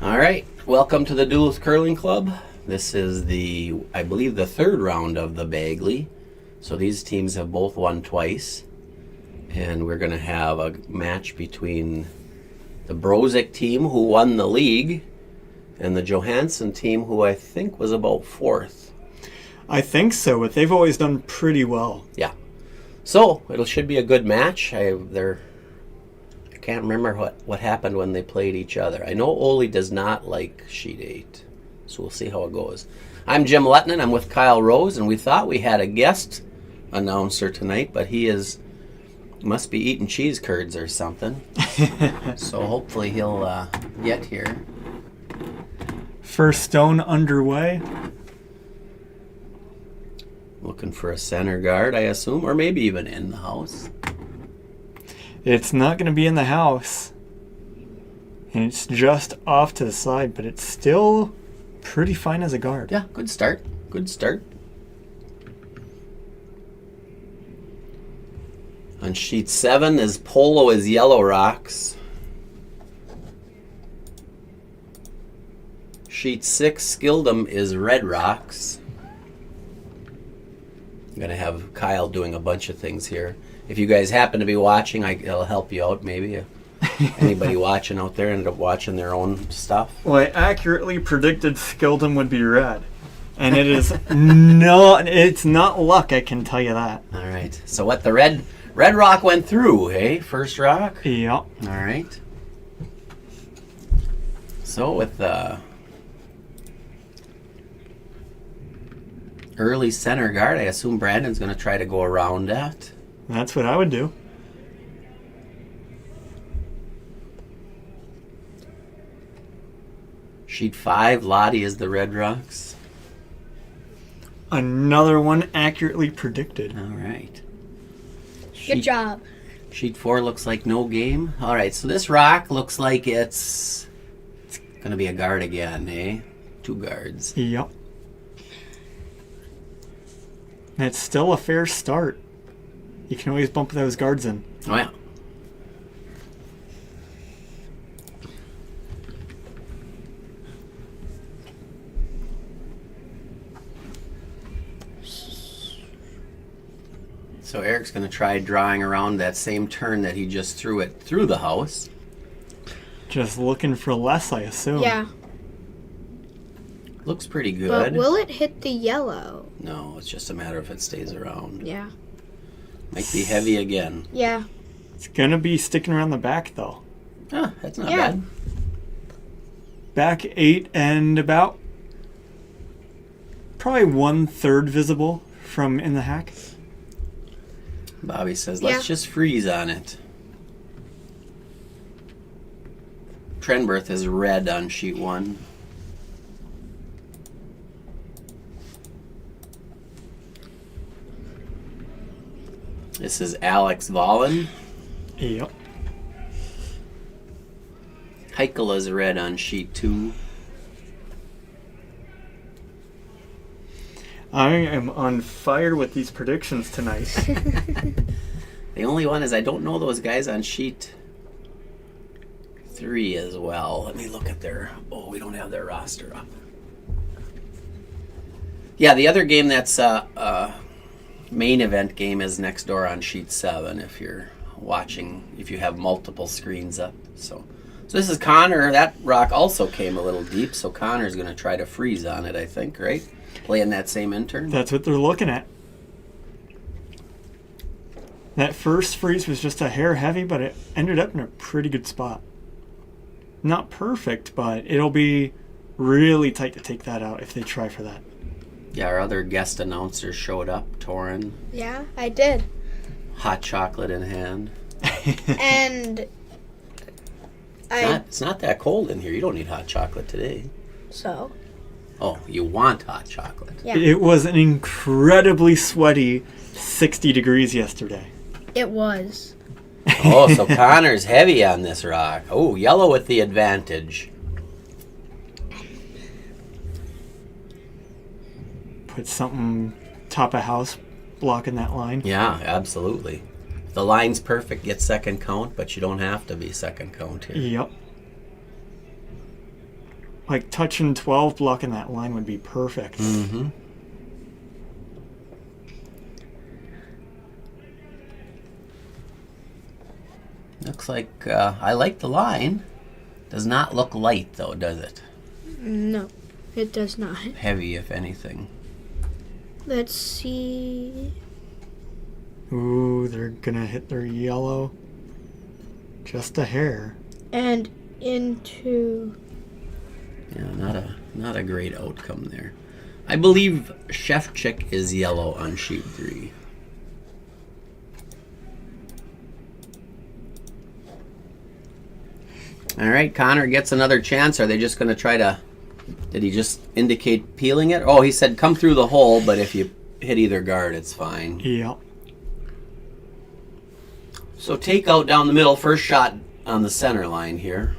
All right, welcome to the Duluth Curling Club. This is I believe, the third round of the Bagley. So these teams have both won twice. And we're going to have a match between the Brozic team, who won the league, and the Johanson team, who I think was about fourth. I think so, but they've always done pretty well. Yeah. So it should be a good match. I can't remember what happened when they played each other. I know Ole does not like sheet 8, so we'll see how it goes. I'm Jim Lettinen. I'm with Kyle Rose, and we thought we had a guest announcer tonight, but he must be eating cheese curds or something. So hopefully he'll get here. First stone underway. Looking for a center guard, I assume, or maybe even in the house. It's not going to be in the house. And it's just off to the side, but it's still pretty fine as a guard. Yeah, good start. Good start. On sheet 7 is Polo is Yellow Rocks. Sheet 6, Skildum is Red Rocks. I'm going to have Kyle doing a bunch of things here. If you guys happen to be watching, I'll help you out maybe. If anybody watching out there ended up watching their own stuff. Well, I accurately predicted Skildum would be red. And it is it's not luck, I can tell you that. All right. So what the Red Rock went through, hey? First rock? Yep. All right. So with the early center guard, I assume Brandon's going to try to go around that. That's what I would do. Sheet 5, Lottie is the Red Rocks. Another one accurately predicted. All right. Good job. Sheet 4 looks like no game. All right, so this rock looks like it's going to be a guard again, eh? 2 guards. Yep. And it's still a fair start. You can always bump those guards in. Oh, yeah. So Eric's going to try drawing around that same turn that he just threw it through the house. Just looking for less, I assume. Yeah. Looks pretty good. But will it hit the yellow? No, it's just a matter if it stays around. Yeah. Might be heavy again. Yeah. It's going to be sticking around the back, though. Ah, that's not Yeah. bad. Back 8 and about probably 1/3 visible from in the hack. Bobby says, let's just freeze on it. Trenberth is red on sheet 1. This is Alex Vollen. Yep. Heikel is red on sheet 2. I am on fire with these predictions tonight. The only one is I don't know those guys on sheet 3 as well. Let me look at we don't have their roster up. Yeah, the other game that's main event game is next door on sheet 7 if you're watching, if you have multiple screens up. So this is Connor. That rock also came a little deep, so Connor's going to try to freeze on it, I think, right? Playing that same intern. That's what they're looking at. That first freeze was just a hair heavy, but it ended up in a pretty good spot. Not perfect, but it'll be really tight to take that out if they try for that. Yeah, our other guest announcers showed up, Torin. Yeah, I did. Hot chocolate in hand. And It's not that cold in here. You don't need hot chocolate today. So? Oh, you want hot chocolate. Yeah. It was an incredibly sweaty 60 degrees yesterday. It was. Oh, so Connor's heavy on this rock. Oh, yellow with the advantage. Put something top of house blocking that line. Yeah, absolutely. If the line's perfect, get second count, but you don't have to be second count here. Yep. Like touching 12, blocking that line would be perfect. Mm-hmm. Looks like I like the line. Does not look light though, does it? No, it does not. Heavy, if anything. Let's see. Ooh, they're gonna hit their yellow. Just a hair. And into. Yeah, not a great outcome there. I believe Chef Chick is yellow on sheet 3. All right, Connor gets another chance. Are they just going to try to... Did he just indicate peeling it? Oh, he said come through the hole, but if you hit either guard, it's fine. Yeah. So take out down the middle, first shot on the center line here.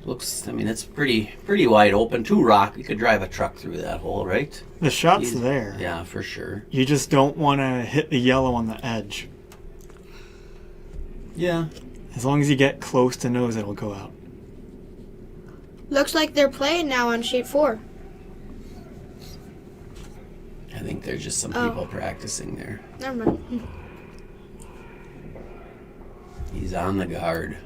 Looks, I mean, it's pretty wide open. 2 rock, you could drive a truck through that hole, right? The shot's there. Yeah, for sure. You just don't want to hit the yellow on the edge. Yeah. As long as you get close to nose, it'll go out. Looks like they're playing now on sheet 4. I think there's just some Oh. people practicing there. Never mind. He's on the guard.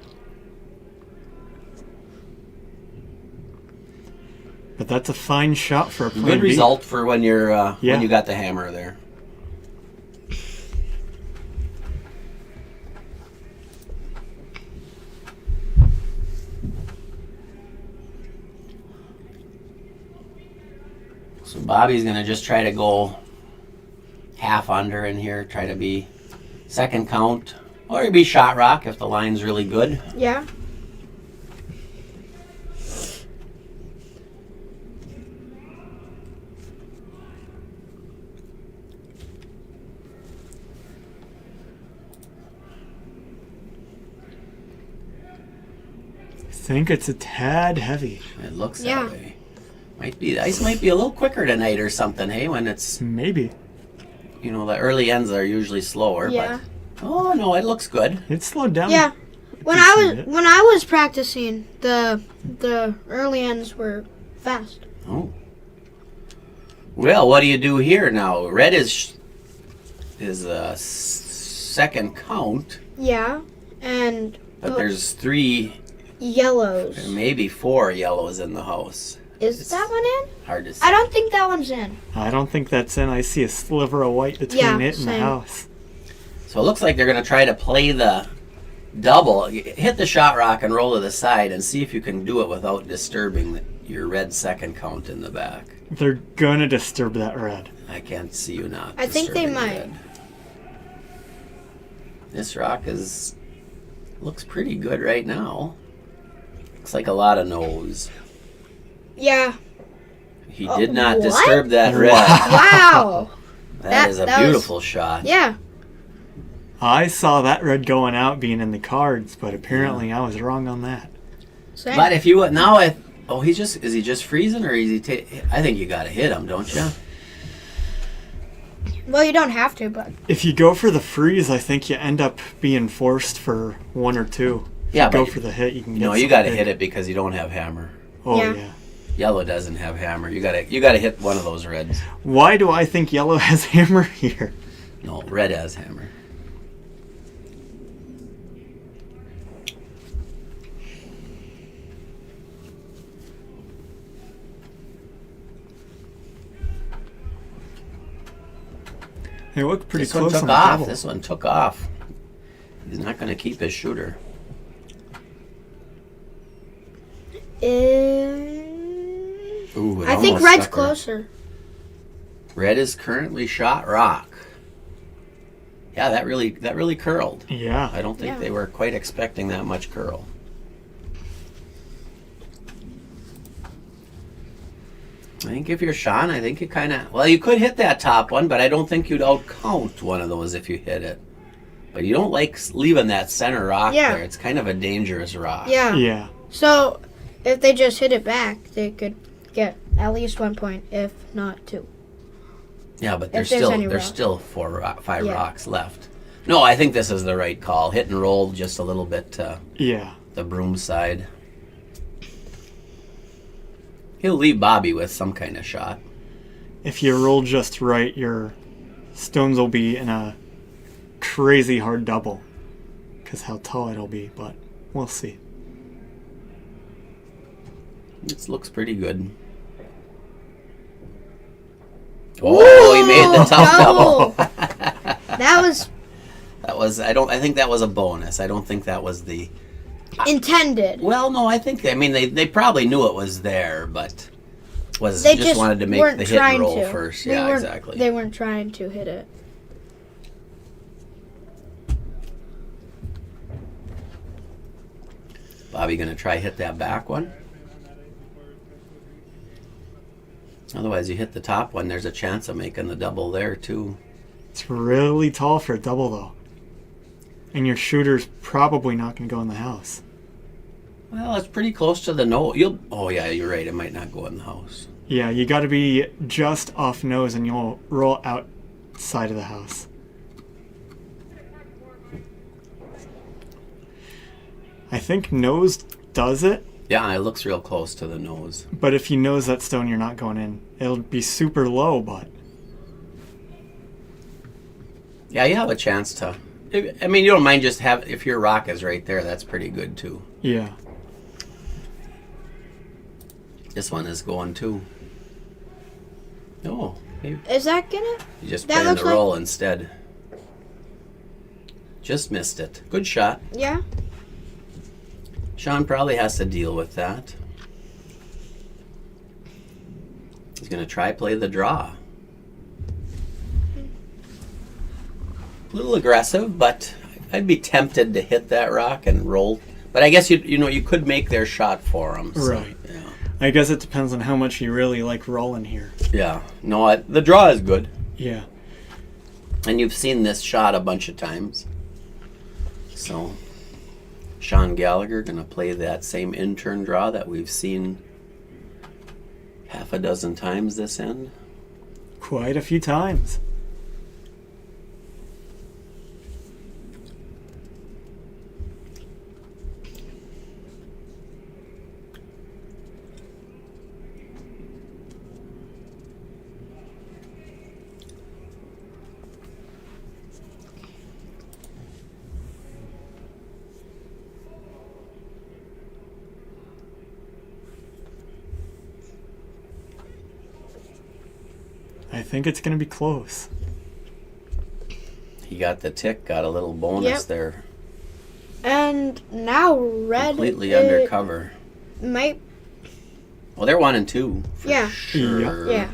But that's a fine shot for a plan Good B. result for when you're Yeah. when you got the hammer there. So Bobby's gonna just try to go half under in here, try to be second count, or he'd be shot rock if the line's really good. Yeah. I think it's a tad heavy. It looks Yeah. that way. Might be, the ice might be a little quicker tonight or something, hey, when it's, Maybe. you know, the early ends are usually slower, Yeah. but oh no, it looks good. It slowed down. Yeah. When Decent. I was practicing, the early ends were fast. Oh. Well, what do you do here now? Red is second count, Yeah. And but there's 3, yellows. maybe 4 yellows in the house. Is that one in? Hard to see. I don't think that one's in. I don't think that's in. I see a sliver of white between Yeah, it and the same. house. So it looks like they're going to try to play the double. Hit the shot rock and roll to the side and see if you can do it without disturbing your red second count in the back. They're gonna disturb that red. I can't see you not. I think they disturbing the might. red. This rock looks pretty good right now. Looks like a lot of nose. Yeah. He did not what? disturb that red. Wow. That is a that was- beautiful shot. Yeah. I saw that red going out being in the cards, but apparently I was wrong on that. Same. But if you now, is he just freezing or is he? I think you got to hit him, don't you? Well, you don't have to, but If you go for the freeze, I think you end up being forced for 1 or 2. If Yeah, you go but for the hit, you can get No, you something got to big. hit it because you don't have hammer. Oh Yeah. yeah. Yellow doesn't have hammer. You gotta hit one of those reds. Why do I think yellow has hammer here? No, red has hammer. They look pretty This one close took on the off. double. This one took off. He's not gonna keep his shooter. Ooh, it I think almost red's stuck her. closer. Red is currently shot rock. Yeah, that really curled. Yeah. I don't think Yeah. they were quite expecting that much curl. I think if you're Sean, I think you kind of... Well, you could hit that top one, but I don't think you'd outcount one of those if you hit it. But you don't like leaving that center rock Yeah. there. It's kind of a dangerous rock. Yeah. Yeah. So, if they just hit it back, they could get at least 1 point, if not 2. Yeah, but If there's any there's rock. still 5 Yeah. rocks left. No, I think this is the right call. Hit and roll just a little bit to Yeah. the broom side. He'll leave Bobby with some kind of shot. If you roll just right, your stones will be in a crazy hard double. Because how tall it'll be, but we'll see. This looks pretty good. Oh, he made the tough double. That was I think that was a bonus. I don't think that was the intended. Well, no, I think they probably knew it was there, but They just wanted to make weren't the hit and trying roll to. first. They Yeah, weren't- exactly. They weren't trying to hit it. Bobby gonna try hit that back one. Otherwise, you hit the top one, there's a chance of making the double there too. It's really tall for a double, though. And your shooter's probably not going to go in the house. Well, it's pretty close to the nose. Oh yeah, you're right. It might not go in the house. Yeah, you got to be just off nose and you'll roll outside of the house. I think nose does it, Yeah, it looks real close to the nose. but if you nose that stone, you're not going in. It'll be super low, but Yeah, you have a chance to. I mean, you don't mind just if your rock is right there. That's pretty good too. yeah. This one is going too. Oh, maybe Is that gonna? you just That play in looks the like- roll instead. Just missed it. Good shot. Yeah. Sean probably has to deal with that. He's going to try play the draw. A little aggressive, but I'd be tempted to hit that rock and roll. But I guess you could make their shot for them. So, Right. Yeah. I guess it depends on how much you really like rolling here. Yeah. No, the draw is good. Yeah. And you've seen this shot a bunch of times. So, Sean Gallagher going to play that same in-turn draw that we've seen half a dozen times this end. Quite a few times. I think it's going to be close. He got the tick, got a little bonus Yep. there. And now red Completely undercover. might. Well, they're 1 and 2 for Yeah. sure. Yeah.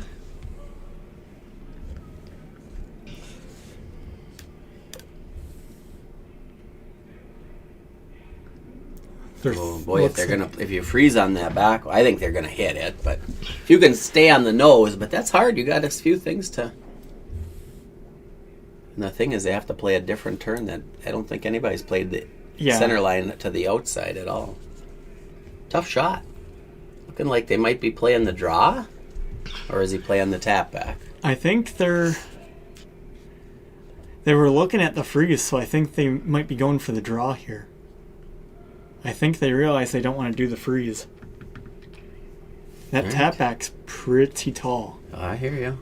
Oh boy, if you freeze on that back, I think they're gonna hit it. But if you can stay on the nose, but that's hard. You got a few things to. And the thing is, they have to play a different turn that I don't think anybody's played the center line to the outside at all. Tough shot. Looking like they might be playing the draw, or is he playing the tap back? I think they were looking at the freeze, so I think they might be going for the draw here. I think they realize they don't want to do the freeze. That Right. tap back's pretty tall. I hear you.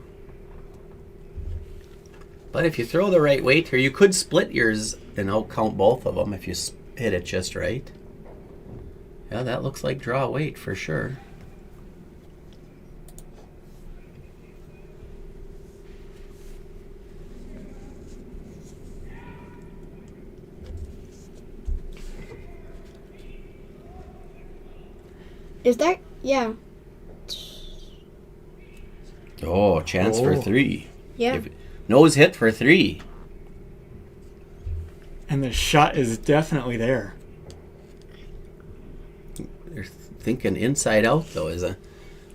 But if you throw the right weight here, you could split yours and count both of them if you hit it just right. Yeah, that looks like draw weight for sure. Is that? Yeah. Oh, chance for 3. Yeah. Nose hit for 3. And the shot is definitely there. They're thinking inside out though.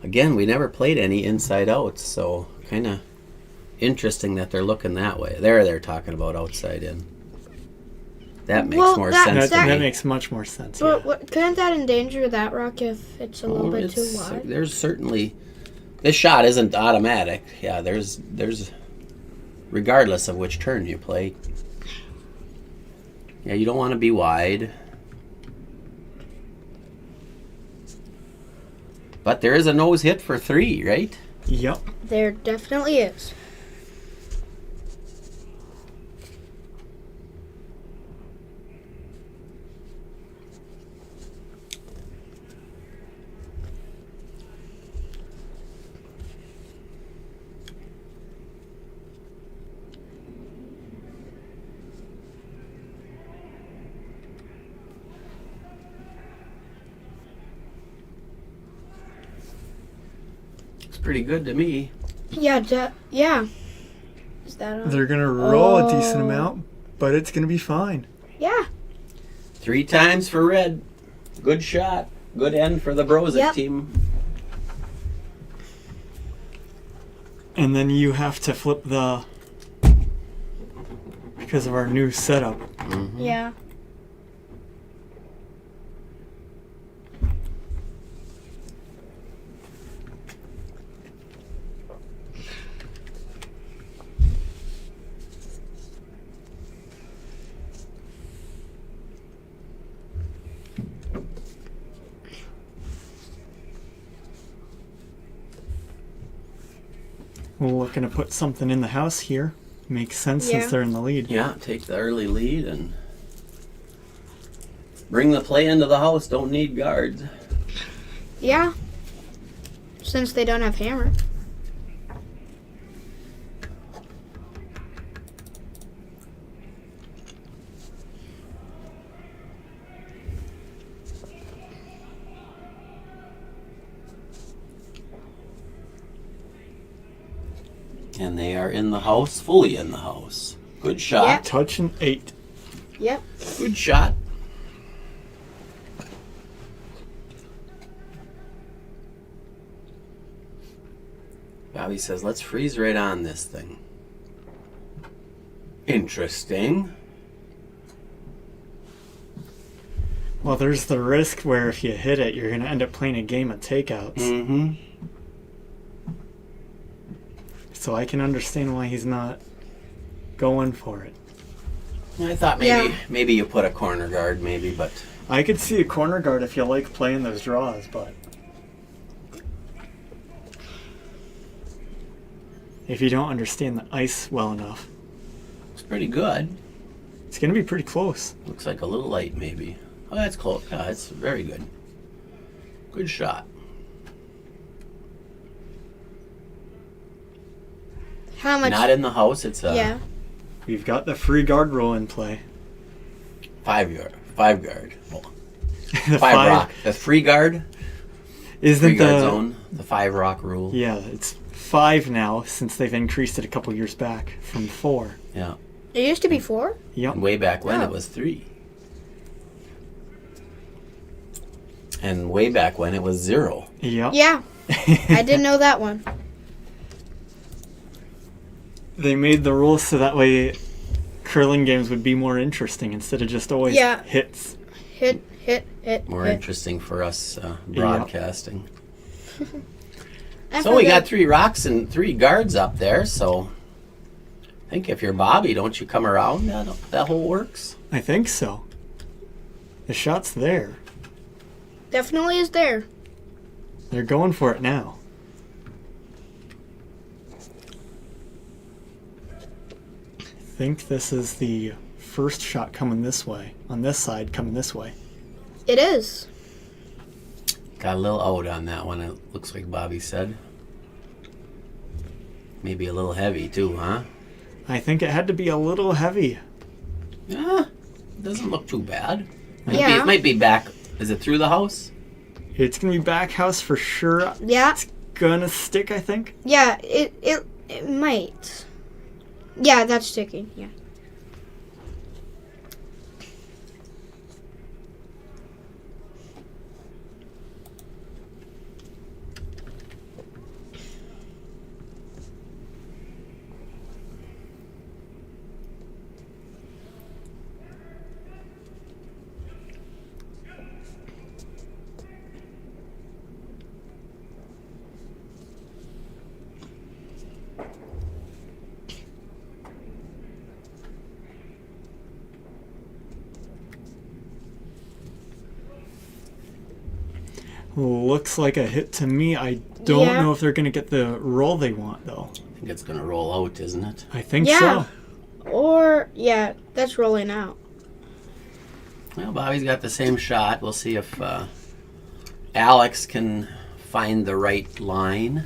Again, we never played any inside outs, so kind of interesting that they're looking that way. They're talking about outside in. That makes Well, more that- sense. That, to that me. makes much more sense. But Yeah. couldn't that endanger that rock if it's a little bit too It's- wide? There's certainly this shot isn't automatic. Yeah, there's regardless of which turn you play. Yeah, you don't want to be wide. But there is a nose hit for 3, right? Yep. There definitely is. It's pretty good to me. Yeah, yeah. Is that on? They're gonna roll a decent Oh. amount, but it's gonna be fine. Yeah. 3 times for red. Good shot. Good end for the Brozic Yep. team. And then you have to flip the, because of our new setup. Yeah. We're looking to put something in the house here. Makes sense Yeah. since they're in the lead. Yeah, take the early lead and bring the play into the house. Don't need guards. Yeah. Since they don't have hammer. And they are in the house, fully in the house. Good shot. Yeah. Touch an 8. Yep. Good shot. Bobby says, let's freeze right on this thing. Interesting. Well, there's the risk where if you hit it, you're gonna end up playing a game of takeouts. Mm-hmm. So I can understand why he's not going for it. I thought maybe you put a corner guard, maybe, but I could see a corner guard if you like playing those draws, but if you don't understand the ice well enough, it's pretty good. it's gonna be pretty close. Looks like a little light, maybe. Oh, that's close. Yeah, it's very good. Good shot. How much? Not in the house. It's a Yeah. We've got the free guard rule in play. 5 yard. 5 guard. Oh, The 5 rock. The free guard. isn't Free guard the zone. The 5 rock rule. yeah, it's 5 now since they've increased it a couple years back from 4. Yeah. It used to be 4. Yep. And way back when Oh. it was 3. And way back when it was 0. Yep. Yeah. I didn't know that one. They made the rules so that way curling games would be more interesting instead of just always Yeah. hits. Hit. More hit. interesting for us broadcasting. I So we got forgot- 3 rocks and 3 guards up there. So I think if you're Bobby, don't you come around? That whole works. I think so. The shot's there. Definitely is there. They're going for it now. I think this is the first shot coming this way. On this side, coming this way. It is. Got a little out on that one. It looks like Bobby said. Maybe a little heavy too, huh? I think it had to be a little heavy. Yeah, doesn't look too bad. Yeah. It might be back. Is it through the house? It's gonna be back house for sure. Yeah. It's gonna stick, I think. Yeah. It might. Yeah, that's sticking. Yeah. Looks like a hit to me. I don't Yeah. know if they're going to get the roll they want, though. I think it's going to roll out, isn't it? I think Yeah. so. Or, yeah, that's rolling out. Well, Bobby's got the same shot. We'll see if Alex can find the right line.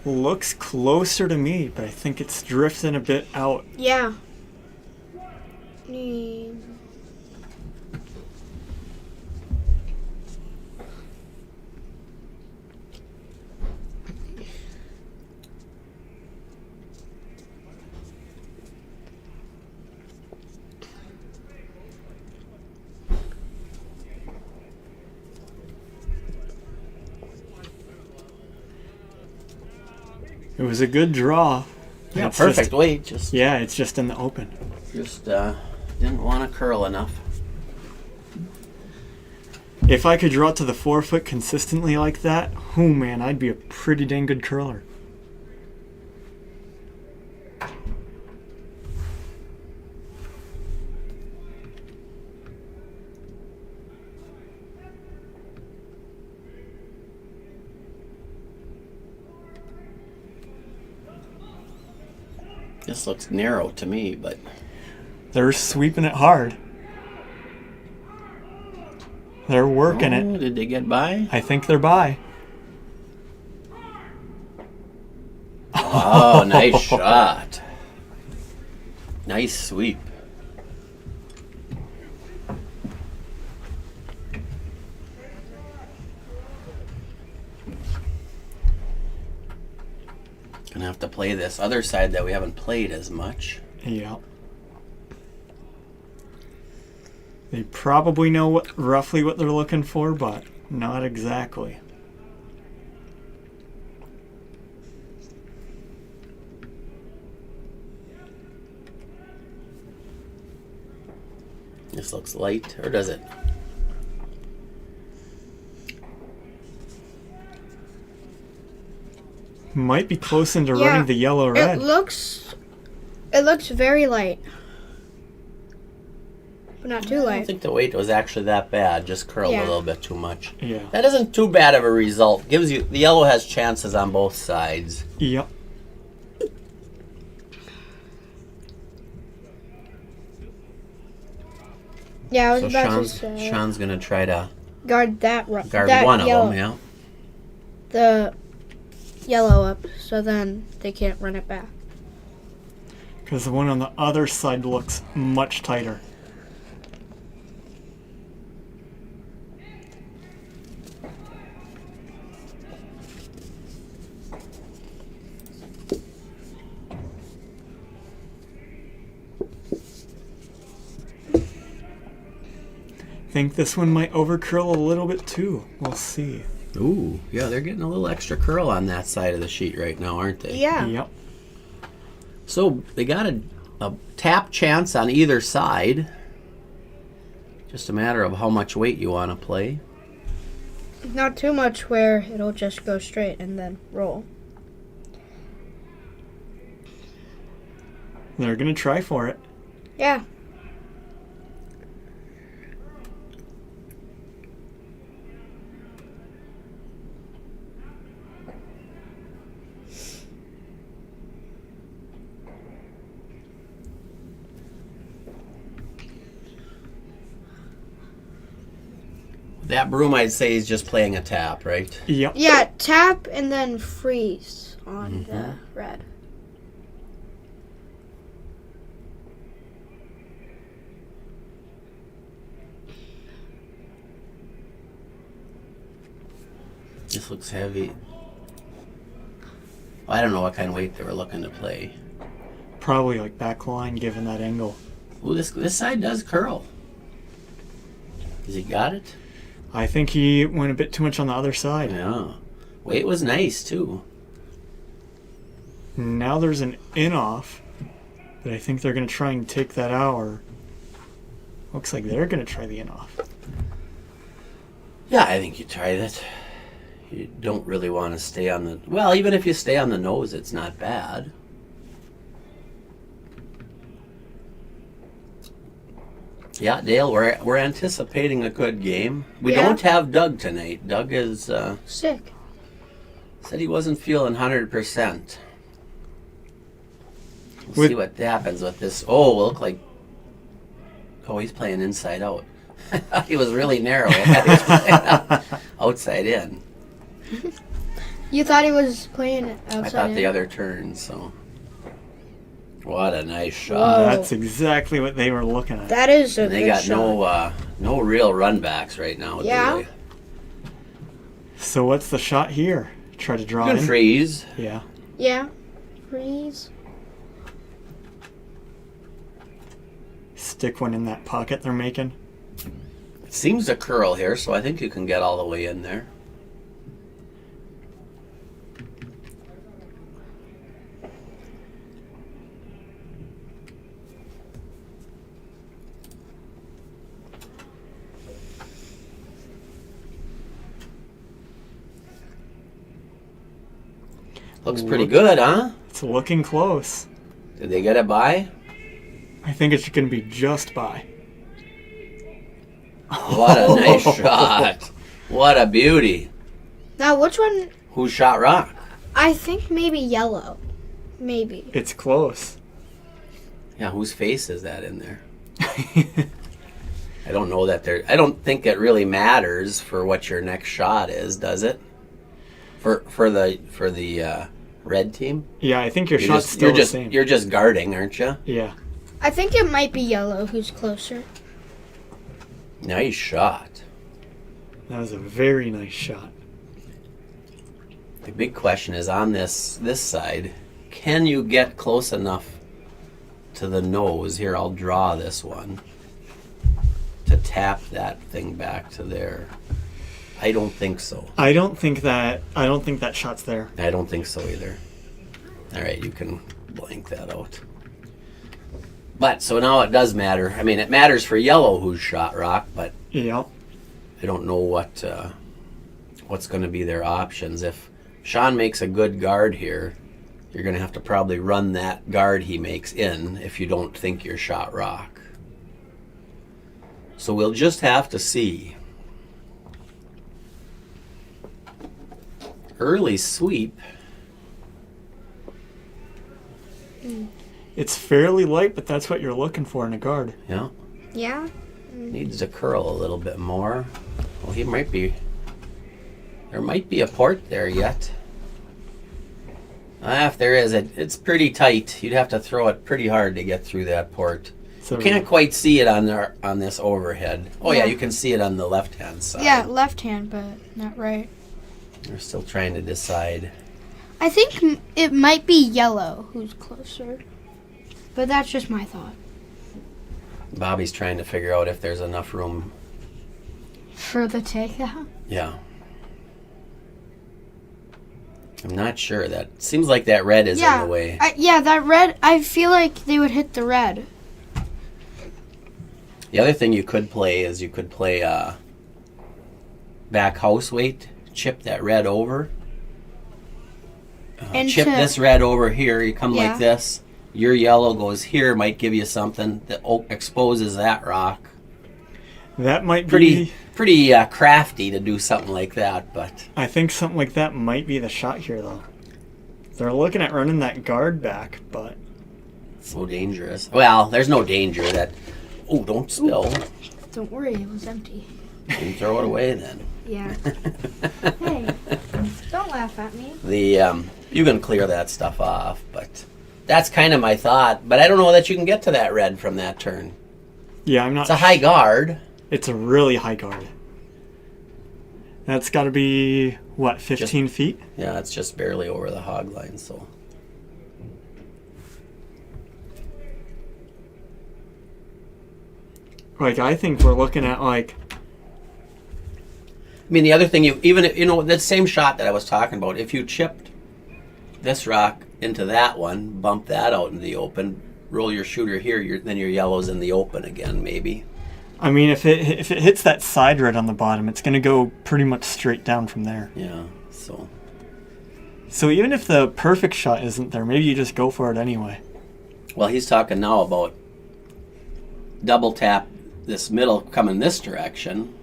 Looks closer to me, but I think it's drifting a bit out. Yeah. It was a good draw. Yeah, It's perfect just- weight. Just yeah, it's just in the open. didn't want to curl enough. If I could draw it to the 4-foot consistently like that, oh man, I'd be a pretty dang good curler. This looks narrow to me, but They're sweeping it hard. They're working it. Did they get by? I think they're by. Oh, nice shot. Nice sweep. Gonna have to play this other side that we haven't played as much. Yeah. They probably know roughly what they're looking for, but not exactly. This looks light, or does it? Might be close into Yeah, running the yellow red. It looks very light. But not too I don't light. think the weight was actually that bad. Just curled Yeah. a little bit too much. Yeah. That isn't too bad of a result. Gives you the yellow has chances on both sides. Yep. Yeah, I was So about Sean's, to say Sean's gonna try to guard that guard that one of yellow, them. Yeah. the yellow up, so then they can't run it back. Because the one on the other side looks much tighter. Think this one might overcurl a little bit too. We'll see. Ooh, yeah, they're getting a little extra curl on that side of the sheet right now, aren't they? Yeah. Yep. So they got a tap chance on either side. Just a matter of how much weight you want to play. Not too much where it'll just go straight and then roll. They're gonna try for it. Yeah. That broom, I'd say, is just playing a tap, right? Yep. Yeah, tap and then freeze on the red. This looks heavy. I don't know what kind of weight they were looking to play. Probably like back line given that angle. Ooh, this side does curl. Has he got it? I think he went a bit too much on the other side. Yeah. Weight was nice, too. Now there's an in off, but I think they're going to try and take that out. Or looks like they're going to try the in off. Yeah, I think you try that. You don't really want to stay on the... Well, even if you stay on the nose, it's not bad. Yeah, Dale, we're anticipating a good game. We Yeah. don't have Doug tonight. Doug is Sick. said he wasn't feeling 100%. We'll With- see what happens with this. Oh, we'll look like... Oh, he's playing inside out. He was really narrow. I thought he was playing outside in. You thought he was playing outside? I thought in? the other turn, so... What a nice shot. Whoa. That's exactly what they were looking at. That is a And they good got shot. no real run backs right now. Yeah. Do they? So what's the shot here? Try to draw Good in? freeze. Yeah. Yeah. Freeze. Stick one in that pocket they're making. It seems to curl here, so I think you can get all the way in there. Looks pretty good, huh? It's looking close. Did they get it by? I think it's going to be just by. What a nice shot. What a beauty. Now, which one? Who shot rock? I think maybe yellow. Maybe. It's close. Yeah, whose face is that in there? I don't know that there. I don't think it really matters for what your next shot is, does it? For the red team. Yeah, I think your shot's still the same. You're just guarding, aren't you? Yeah. I think it might be yellow who's closer. Nice shot. That was a very nice shot. The big question is on this side. Can you get close enough to the nose? Here, I'll draw this one to tap that thing back to there. I don't think so. I don't think that shot's there. I don't think so either. All right, you can blank that out. But so now it does matter. I mean, it matters for yellow who's shot rock, but Yeah. I don't know what's going to be their options. If Sean makes a good guard here, you're going to have to probably run that guard he makes in if you don't think you're shot rock. So we'll just have to see. Early sweep. It's fairly light, but that's what you're looking for in a guard. Yeah. Yeah. Needs to curl a little bit more. Well, he might be. There might be a port there yet. If there is, it's pretty tight. You'd have to throw it pretty hard to get through that port. So You can't quite see it on this overhead. Oh yeah, Yeah. you can see it on the left-hand side. Yeah, left hand, but not right. We're still trying to decide. I think it might be yellow who's closer. But that's just my thought. Bobby's trying to figure out if there's enough room. For the takeout? Yeah. I'm not sure. That seems like that red is in the way. Yeah, that red, I feel like they would hit the red. The other thing you could play is back house weight, chip that red over. And Chip this red over here. You come Yeah. like this. Your yellow goes here. Might give you something that exposes that rock. that might be. Pretty crafty to do something like that, but I think something like that might be the shot here, though. They're looking at running that guard back, but so dangerous. Well, there's no danger that. Oh, don't spill. Don't worry, it was empty. You throw it away then. Yeah. Hey, don't laugh at me. You can clear that stuff off, but that's kind of my thought. But I don't know that you can get to that red from that turn. yeah, I'm not. It's a high guard. It's a really high guard. That's got to be what, 15 feet? Yeah, it's just barely over the hog line, so. Like, I think we're looking at like. I mean, the other thing, that same shot that I was talking about, if you chipped this rock into that one, bump that out in the open, roll your shooter here, then your yellow's in the open again, maybe. I mean, if it hits that side red on the bottom, it's going to go pretty much straight down from there. Yeah, so. So even if the perfect shot isn't there, maybe you just go for it anyway. Well, he's talking now about double tap this middle coming this direction.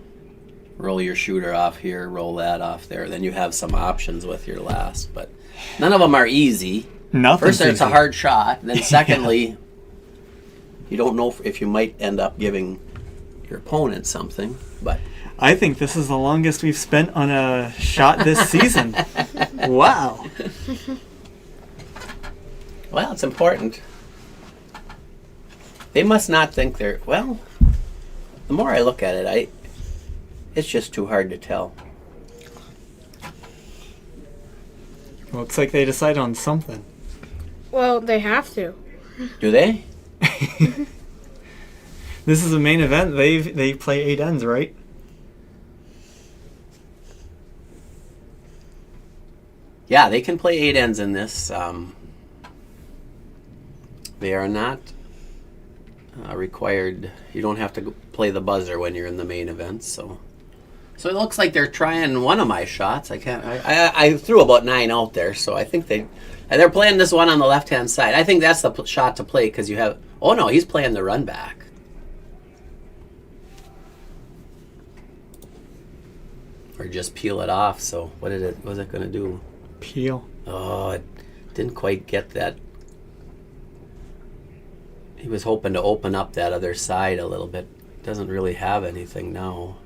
Roll your shooter off here, roll that off there. Then you have some options with your last, but none of them are easy. Nothing's First, it's a easy. hard shot. Then secondly, you don't know if you might end up giving your opponent something. But I think this is the longest we've spent on a shot this season. Wow. well, it's important. They must not think they're well. The more I look at it, it's just too hard to tell. Looks like they decide on something. Well, they have to. Do they? This is a main event. They play 8 ends, right? Yeah, they can play 8 ends in this. They are not required. You don't have to play the buzzer when you're in the main event. So it looks like they're trying one of my shots. I threw about 9 out there, so I think they're playing this one on the left-hand side. I think that's the shot to play because you have. Oh no, he's playing the run back. Or just peel it off. So what was it going to do? Peel. Oh, it didn't quite get that. He was hoping to open up that other side a little bit. Doesn't really have anything now.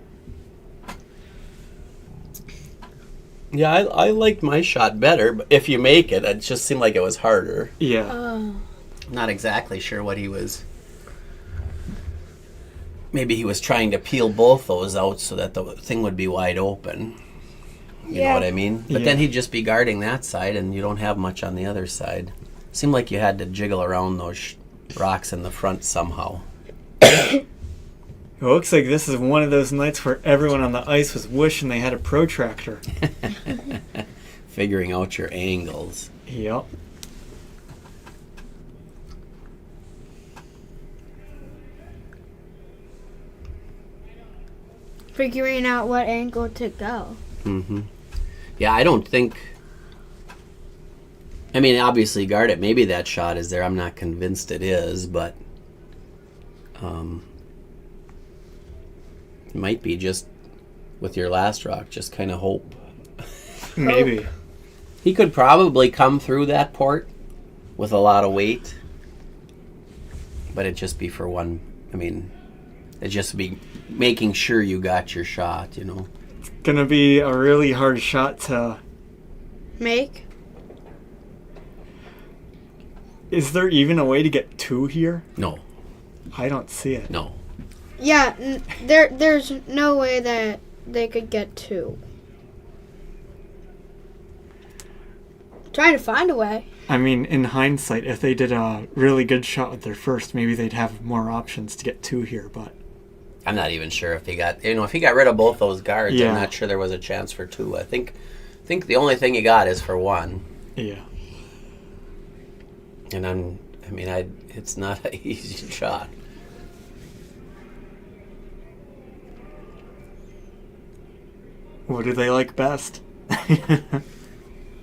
Yeah, I liked my shot better, but if you make it, it just seemed like it was harder. Yeah. I'm not exactly sure what he was. Maybe he was trying to peel both those out so that the thing would be wide open. You know what I mean? But then he'd just be guarding that side, and you don't have much on the other side. Seemed like you had to jiggle around those rocks in the front somehow. It looks like this is one of those nights where everyone on the ice was wishing they had a protractor. Figuring out your angles. Yep. Figuring out what angle to go. Mm-hmm. Yeah, I don't think. I mean, obviously, guard it. Maybe that shot is there. I'm not convinced it is, but it might be just with your last rock. Just kind of hope. Maybe. He could probably come through that port with a lot of weight, but it'd just be for one. I mean, it'd just be making sure you got your shot. You know. It's gonna be a really hard shot to Make? Is there even a way to get 2 here? No. I don't see it. No. Yeah, there's no way that they could get 2. Trying to find a way. I mean, in hindsight, if they did a really good shot with their first, maybe they'd have more options to get 2 here, but I'm not even sure if he got rid of both those guards. Yeah. I'm not sure there was a chance for 2. I think the only thing he got is for 1. yeah. And it's not an easy shot. What do they like best?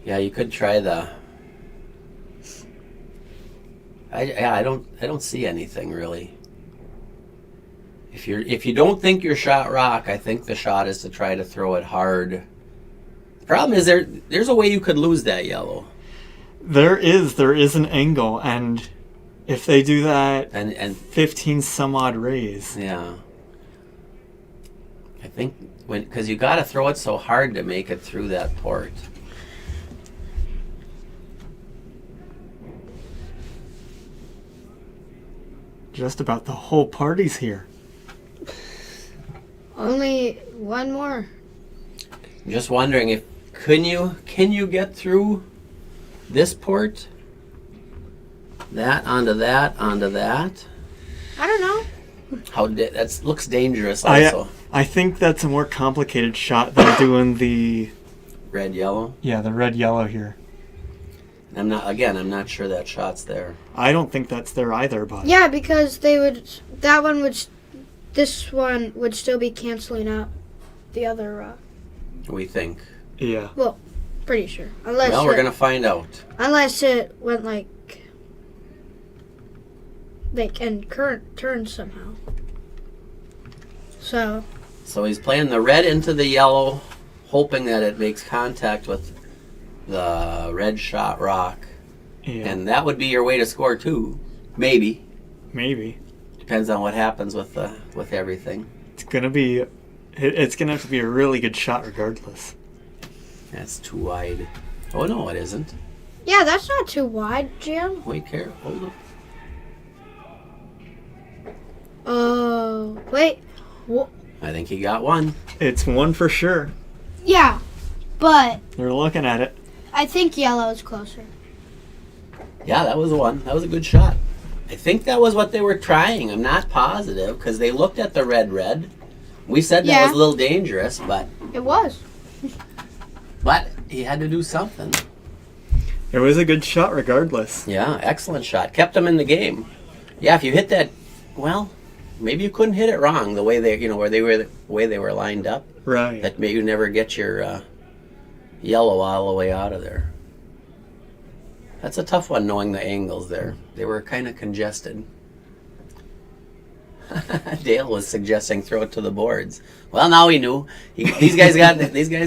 Yeah, you could try the. I don't see anything really. If you don't think your shot rock, I think the shot is to try to throw it hard. The problem is there's a way you could lose that yellow. There is an angle, and if they do that And 15 some odd raise. yeah. I think because you got to throw it so hard to make it through that port. Just about the whole party's here. Only one more. I'm just wondering if can you get through this port? That onto that onto that. I don't know. That looks dangerous. Also, I think that's a more complicated shot than doing the red yellow. the red yellow here. I'm not sure that shot's there. I don't think that's there either, but Yeah, because that one would this one would still be canceling out the other rock. We think. Yeah. Well, pretty sure. Unless Well, we're gonna find out. Unless it went like and current turns somehow. So He's playing the red into the yellow, hoping that it makes contact with the red shot rock. Yeah. And that would be your way to score too. Maybe. Maybe. Depends on what happens with everything. It's gonna have to be a really good shot regardless. That's too wide. Oh no, it isn't. yeah, that's not too wide, Jim. Wait, care. Hold on. Oh, wait. I think he got one. It's one for sure. Yeah, but They're looking at it. I think yellow is closer. Yeah, that was one. That was a good shot. I think that was what they were trying. I'm not positive because they looked at the red. We said that Yeah. was a little dangerous, but It was. he had to do something. It was a good shot regardless. Yeah, excellent shot. Kept them in the game. Yeah, if you hit that, well, maybe you couldn't hit it wrong the way the way they were lined up. Right. That maybe you never get your yellow all the way out of there. That's a tough one, knowing the angles there. They were kind of congested. Dale was suggesting throw it to the boards. Well, now he knew. These guys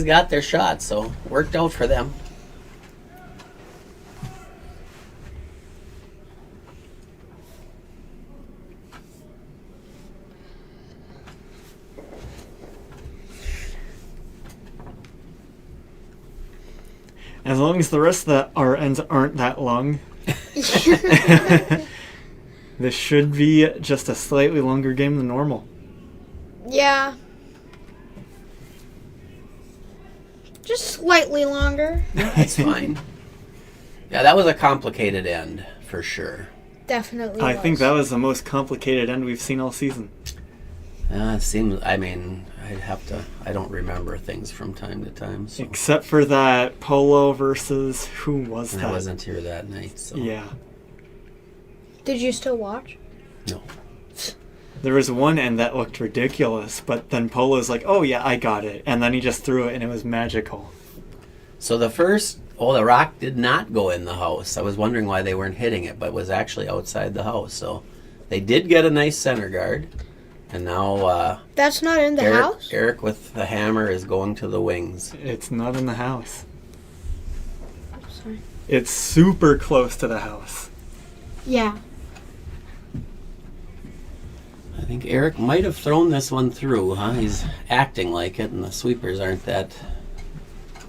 got their shot, so worked out for them. As long as the rest of our ends aren't that long, this should be just a slightly longer game than normal. Yeah. Just slightly longer. That's fine. Yeah, that was a complicated end for sure. Definitely. I think that was the most complicated end we've seen all season. It seems. I mean, I don't remember things from time to time. So. Except for that Polo versus who was And that? I wasn't here that night, so. Yeah. Did you still watch? No. There was one end that looked ridiculous, but then Polo's like, oh yeah, I got it. And then he just threw it and it was magical. So the rock did not go in the house. I was wondering why they weren't hitting it, but it was actually outside the house. So they did get a nice center guard. And now That's not in the house? Eric with the hammer is going to the wings. It's not in the house. Sorry. It's super close to the house. Yeah. I think Eric might have thrown this one through, huh? He's acting like it, and the sweepers aren't that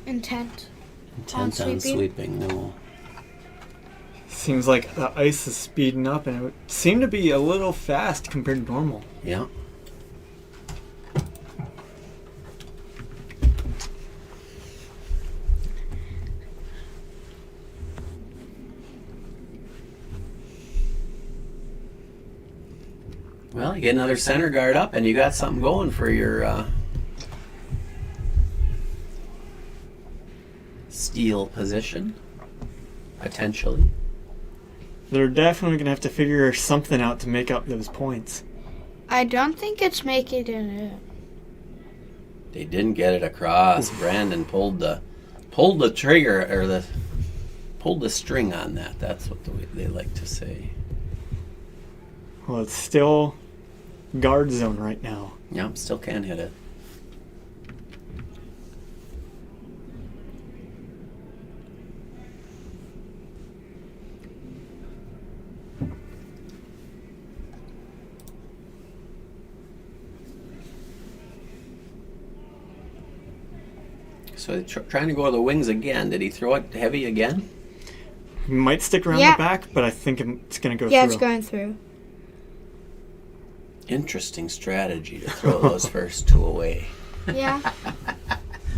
Intent on sweeping. No. Seems like the ice is speeding up and it would seem to be a little fast compared to normal. Yeah. Well, you get another center guard up, and you got something going for your steal position, potentially. They're definitely going to have to figure something out to make up those points. I don't think it's making it in. They didn't get it across. Brandon pulled the trigger, or pulled the string on that. That's what they like to say. Well, it's still guard zone right now. Yep, still can't hit it. So they're trying to go to the wings again. Did he throw it heavy again? He might stick around Yeah. the back, but I think it's going to go Yeah, through. it's going through. Interesting strategy to throw those first two away. Yeah.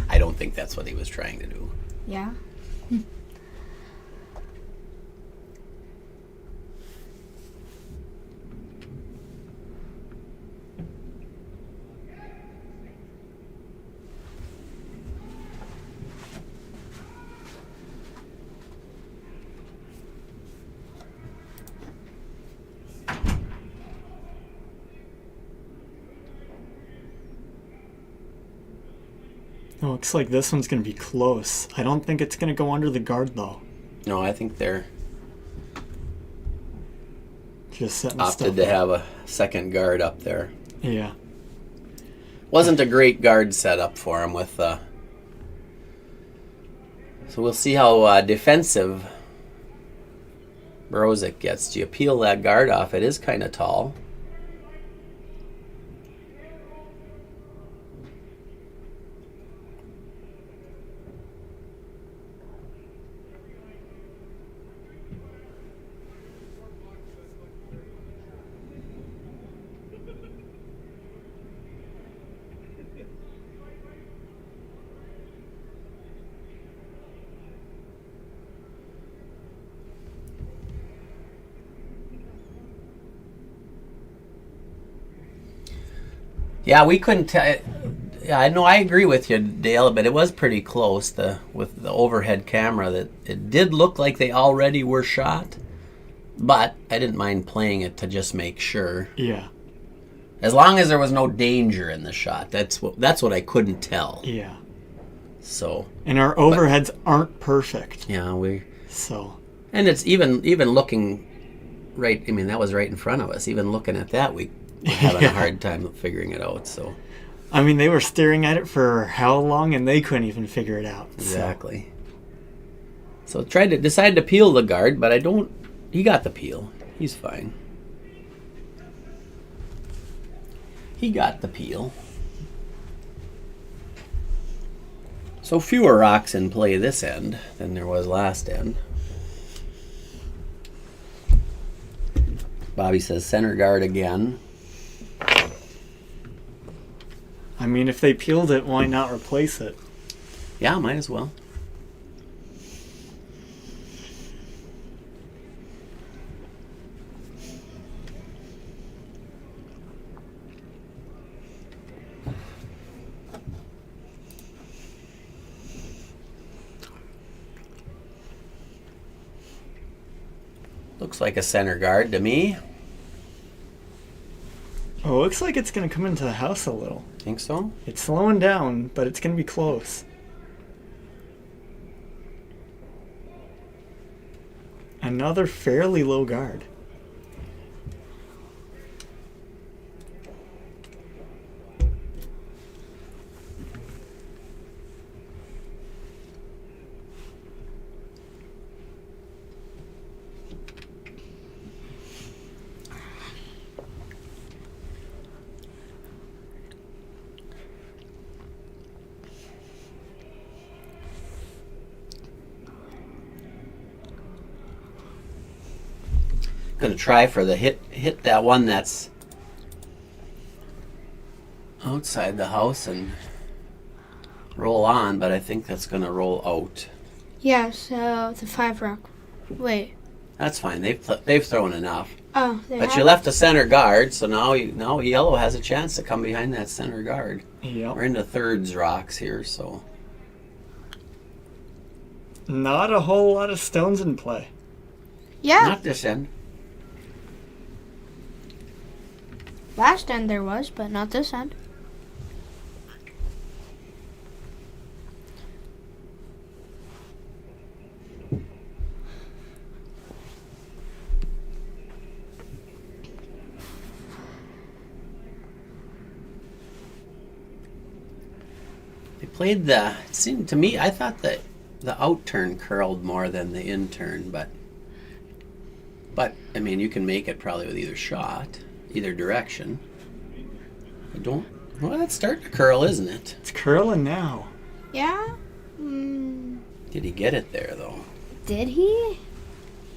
I don't think that's what he was trying to do. Yeah. It looks like this one's going to be close. I don't think it's going to go under the guard, though. No, I think they're Just setting opted stuff to up. have a second guard up there. Yeah. Wasn't a great guard setup for him with. So we'll see how defensive Brozic gets. Do you peel that guard off? It is kind of tall. Yeah, we couldn't tell. Yeah, I know. I agree with you, Dale, but it was pretty close. With the overhead camera, that it did look like they already were shot, but I didn't mind playing it to just make sure. Yeah. As long as there was no danger in the shot, that's what I couldn't tell. Yeah. So. And our overheads aren't perfect. Yeah, So. And it's even looking right. I mean, that was right in front of us. Even looking at that, we were having a hard time figuring it out. So. I mean, they were staring at it for how long, and they couldn't even figure it out. Exactly. So decided to peel the guard, but he got the peel. He's fine. He got the peel. So fewer rocks in play this end than there was last end. Bobby says center guard again. I mean, if they peeled it, why not replace it? Yeah, might as well. Looks like a center guard to me. Oh, it looks like it's going to come into the house a little. Think so? It's slowing down, but it's going to be close. Another fairly low guard. Gonna try for the hit that one that's outside the house and roll on, but I think that's gonna roll out. Yeah, so the 5 rock. Wait. That's fine. They've thrown enough. Oh, they But have you left a center guard, so now yellow has a chance to come behind that center guard. Yep. We're into thirds rocks here, so Not a whole lot of stones in play. Yeah, not this end. last end there was, but not this end. They played it seemed to me, I thought that the out turn curled more than the in turn, but I mean, you can make it probably with either shot, either direction. Well, it's starting to curl, isn't it? It's curling now. Yeah? Did he get it there, though? Did he?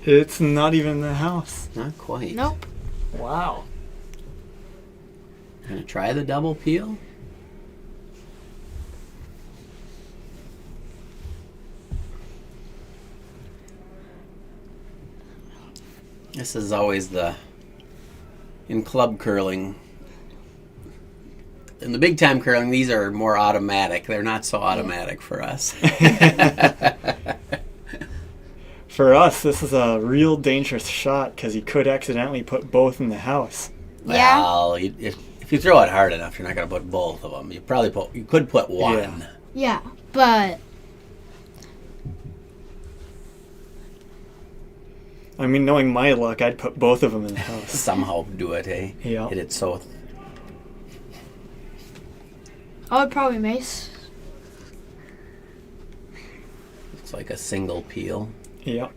It's not even in the house. Not quite. Nope. Wow. Gonna try the double peel? This is always in club curling. In the big time curling, these are more automatic. They're not so automatic for us. For us, this is a real dangerous shot because you could accidentally put both in the house. Yeah. Well, if you throw it hard enough, you're not going to put both of them. You could put one. Yeah, but I mean, knowing my luck, I'd put both of them in the house. Somehow do it, hey? Yeah. Hit it so. I would probably mace. It's like a single peel. Yeah.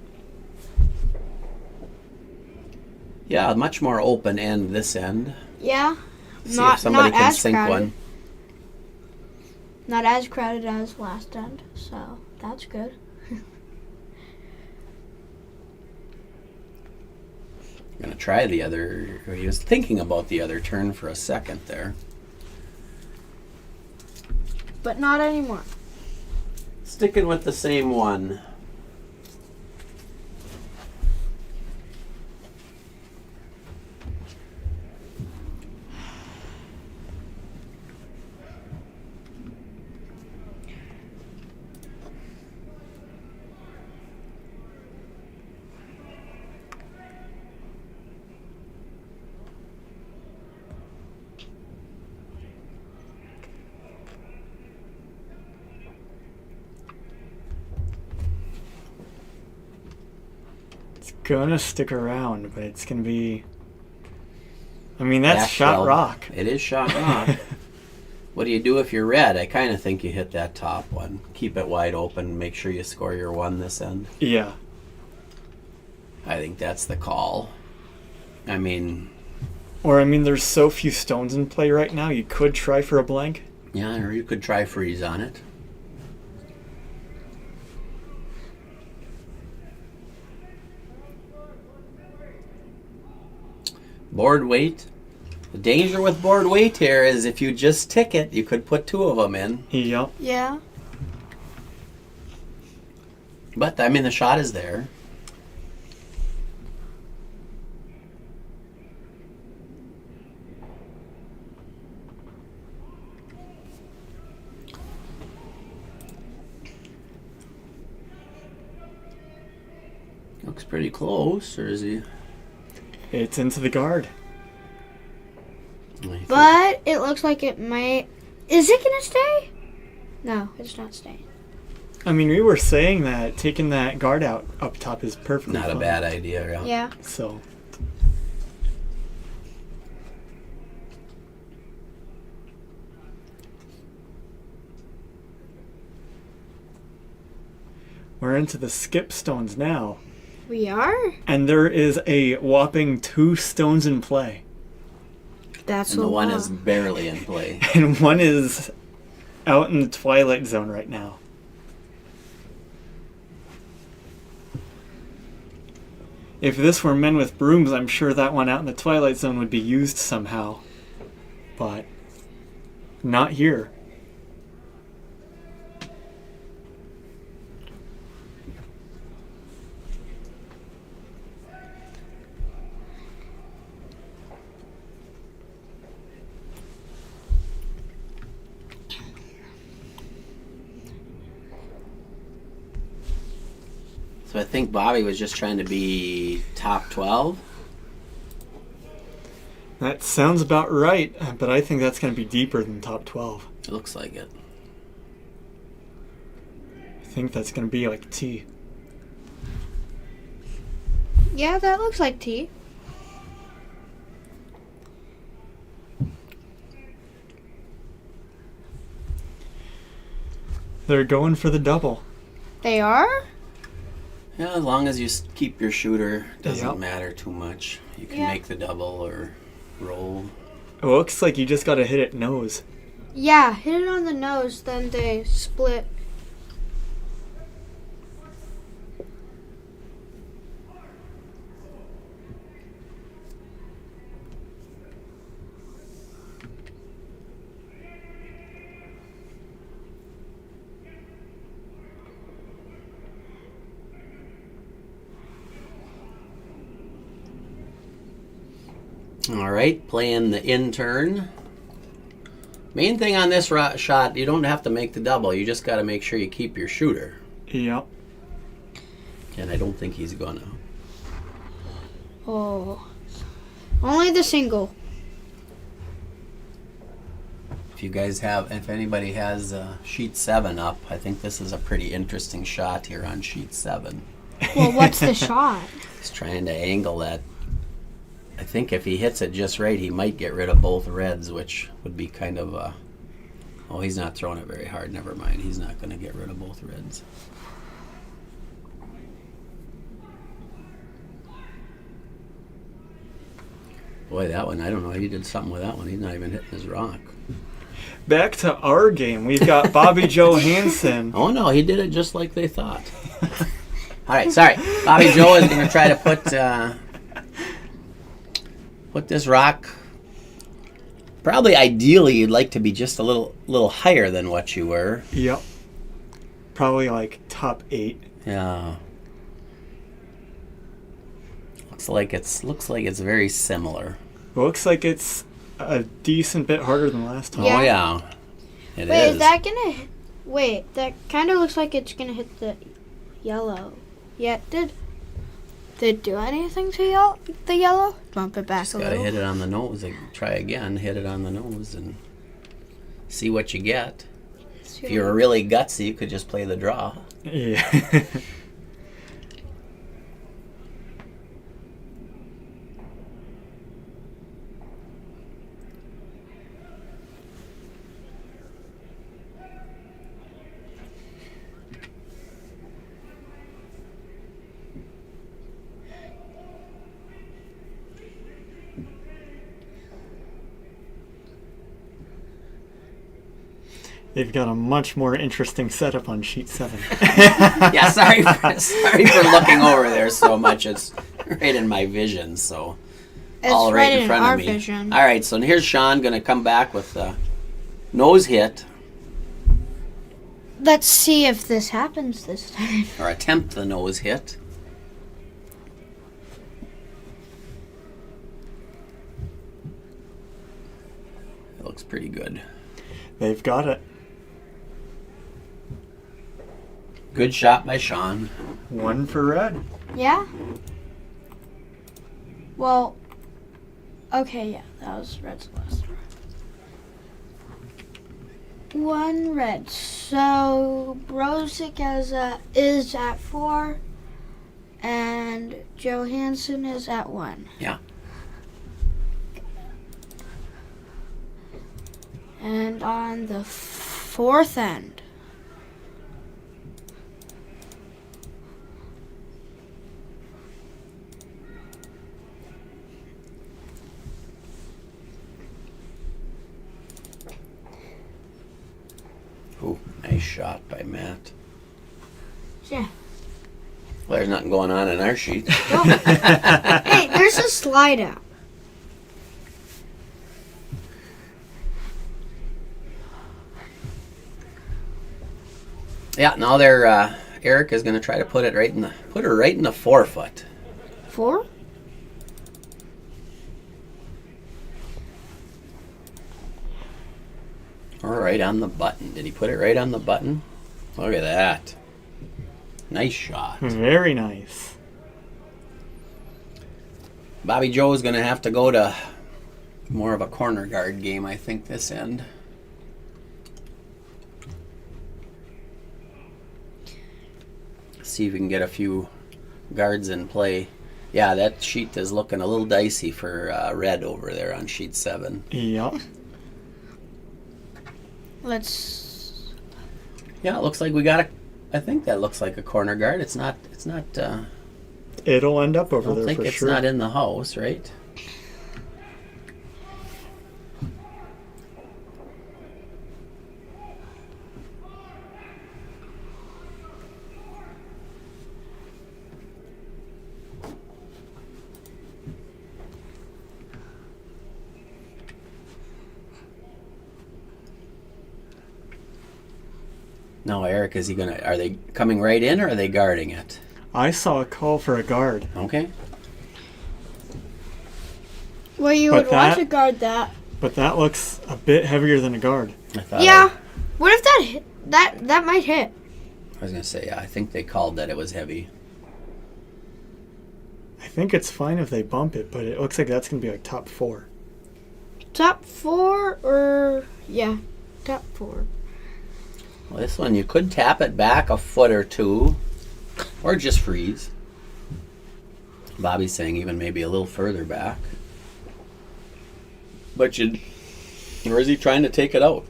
Yeah, much more open end this end. Yeah, See if somebody can as sink crowded. one. Not as crowded as last end, so that's good. I'm going to try the other. He was thinking about the other turn for a second there. But not anymore. Sticking with the same one. Gonna stick around, but it's gonna be. I mean, that's Back shot 12. rock. It is shot rock. What do you do if you're red? I kind of think you hit that top one. Keep it wide open. Make sure you score your one this end. Yeah. I think that's the call. I mean, Or, I mean, there's so few stones in play right now, you could try for a blank. yeah, or you could try freeze on it. Board weight. The danger with board weight here is if you just tick it, you could put two of them in. Yep. Yeah. But, I mean, the shot is there. Looks pretty close, or is he? It's into the guard. But it looks like it might. Is it gonna stay? No, it's not staying. I mean, we were saying that taking that guard out up top is perfectly Not a fine. bad idea, yeah. Yeah. So, we're into the skip stones now. We are? And there is a whopping 2 stones in play. That's And a the one lot. is barely in play. And one is out in the twilight zone right now. If this were Men with Brooms, I'm sure that one out in the twilight zone would be used somehow. But not here. So I think Bobby was just trying to be top 12. That sounds about right, but I think that's going to be deeper than top 12. It looks like it. I think that's going to be like T. Yeah, that looks like T. They're going for the double. They are? Yeah, as long as you keep your shooter, doesn't Yep. matter too much. You can Yeah. make the double or roll. It looks like you just got to hit it nose. Yeah, hit it on the nose, then they split. All right, playing the in turn. Main thing on this shot, you don't have to make the double. You just got to make sure you keep your shooter. Yep. And I don't think he's gonna. Oh. Only the single. If you guys if anybody has sheet 7 up, I think this is a pretty interesting shot here on sheet 7. Well, what's the shot? He's trying to angle that. I think if he hits it just right, he might get rid of both reds, which would be kind of a... Oh, he's not throwing it very hard. Never mind. He's not going to get rid of both reds. Boy, that one, I don't know. He did something with that one. He's not even hitting his rock. Back to our game. We've got Bobby Johanson. Oh, no. He did it just like they thought. All right, sorry. Bobby Joe is going to try to put this rock... Probably ideally you'd like to be just a little higher than what you were. Yep. Probably like top 8. Yeah. Looks like it's very similar. Looks like it's a decent bit harder than last time. Yeah. Oh yeah. Wait, is that gonna... Wait, that kind of looks like it's gonna hit the yellow. Yeah, did it do anything to the yellow? Bump it back a little. Gotta hit it on the nose. Try again. Hit it on the nose and see what you get. If you were really gutsy, you could just play the draw. Yeah. They've got a much more interesting setup on sheet 7. Yeah, sorry for looking over there so much. It's right in my vision, so It's all right in front our of me. vision. All right, so here's Sean going to come back with the nose hit, Let's see if this happens this time. or attempt the nose hit. It looks pretty good. They've got it. Good shot by Sean. 1 for red. Yeah? Well, okay, yeah, that was red's last one. 1 red. So Brozic is at 4, and Johanson is at 1. Yeah. And on the 4th end, Ooh, nice shot by Matt. yeah. Well, there's nothing going on in our sheet. Hey, there's a slide out. Yeah, now Eric is going to try to put her right in the forefoot. 4? Or right on the button. Did he put it right on the button? Look at that. Nice shot. Very nice. Bobby Joe is going to have to go to more of a corner guard game, I think, this end. See if we can get a few guards in play. Yeah, that sheet is looking a little dicey for red over there on sheet 7. Yep. Let's... Yeah, it looks like we got I think that looks like a corner guard. It's not. It'll end up I over don't there think for it's sure. not in the house, right? No, Eric, are they coming right in or are they guarding it? I saw a call for a guard. Okay. Well, you But would want that- to guard that. But that looks a bit heavier than a guard. I thought Yeah. What if that hit? That might hit. I was going to say, yeah, I think they called that it was heavy. I think it's fine if they bump it, but it looks like that's going to be like top 4. top 4 or yeah, top 4. Well, this one you could tap it back a foot or two, or just freeze. Bobby's saying even maybe a little further back. But you, or is he trying to take it out?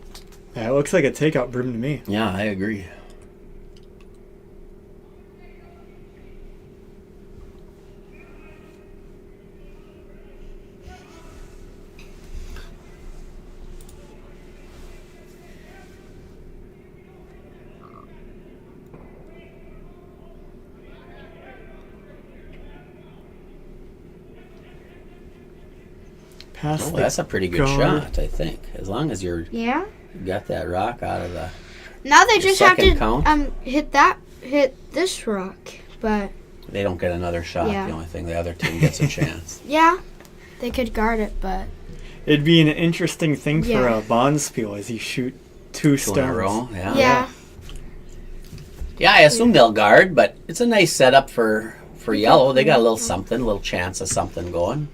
Yeah, it looks like a takeout broom to me. Yeah, I agree. Past Oh, that's a pretty good guard. shot, I think. As long as you Yeah. got that rock out of the... Now they Your just have second to count? hit this rock, but They don't get another shot. Yeah. The only thing, the other team gets a chance. yeah, they could guard it, but It'd be an interesting thing for Yeah. a Bonspiel as you shoot two Two in a stones. row. Yeah. yeah. Yeah, I assume they'll guard, but it's a nice setup for yellow. They got a little something, a little chance of something going.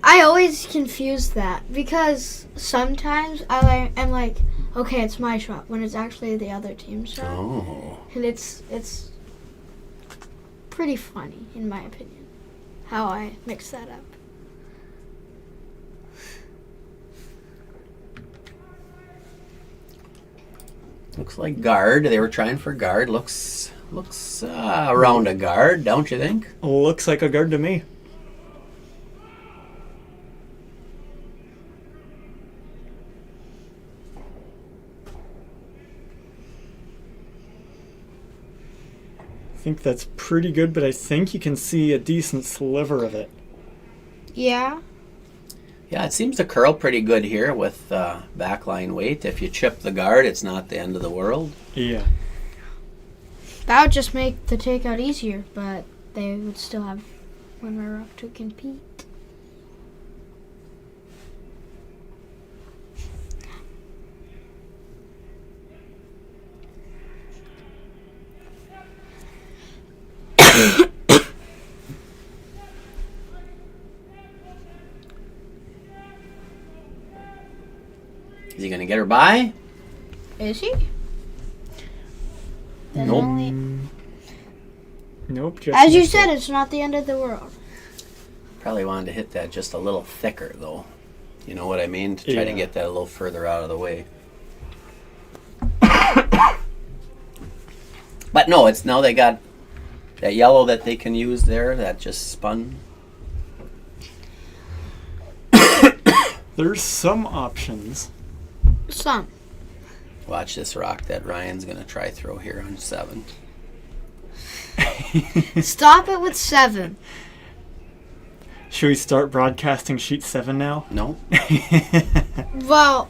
I always confuse that because sometimes I'm like, okay, it's my shot when it's actually the other team's shot, Oh. and it's pretty funny in my opinion how I mix that up. Looks like guard. They were trying for guard. Looks around a guard, don't you think? Looks like a guard to me. I think that's pretty good, but I think you can see a decent sliver of it. Yeah. Yeah, it seems to curl pretty good here with backline weight. If you chip the guard, it's not the end of the world. Yeah. That would just make the takeout easier, but they would still have one more rock to compete. Is he going to get her by? Is he? There's Nope. only- Nope. Just As you missed said, it. it's not the end of the world. Probably wanted to hit that just a little thicker, though. You know what I mean? To try to Yeah. get that a little further out of the way. But no, it's now they got that yellow that they can use there that just spun. There's some options. Some. Watch this rock that Ryan's going to try throw here on 7. Stop it with 7. Should we start broadcasting sheet 7 now? No? Well,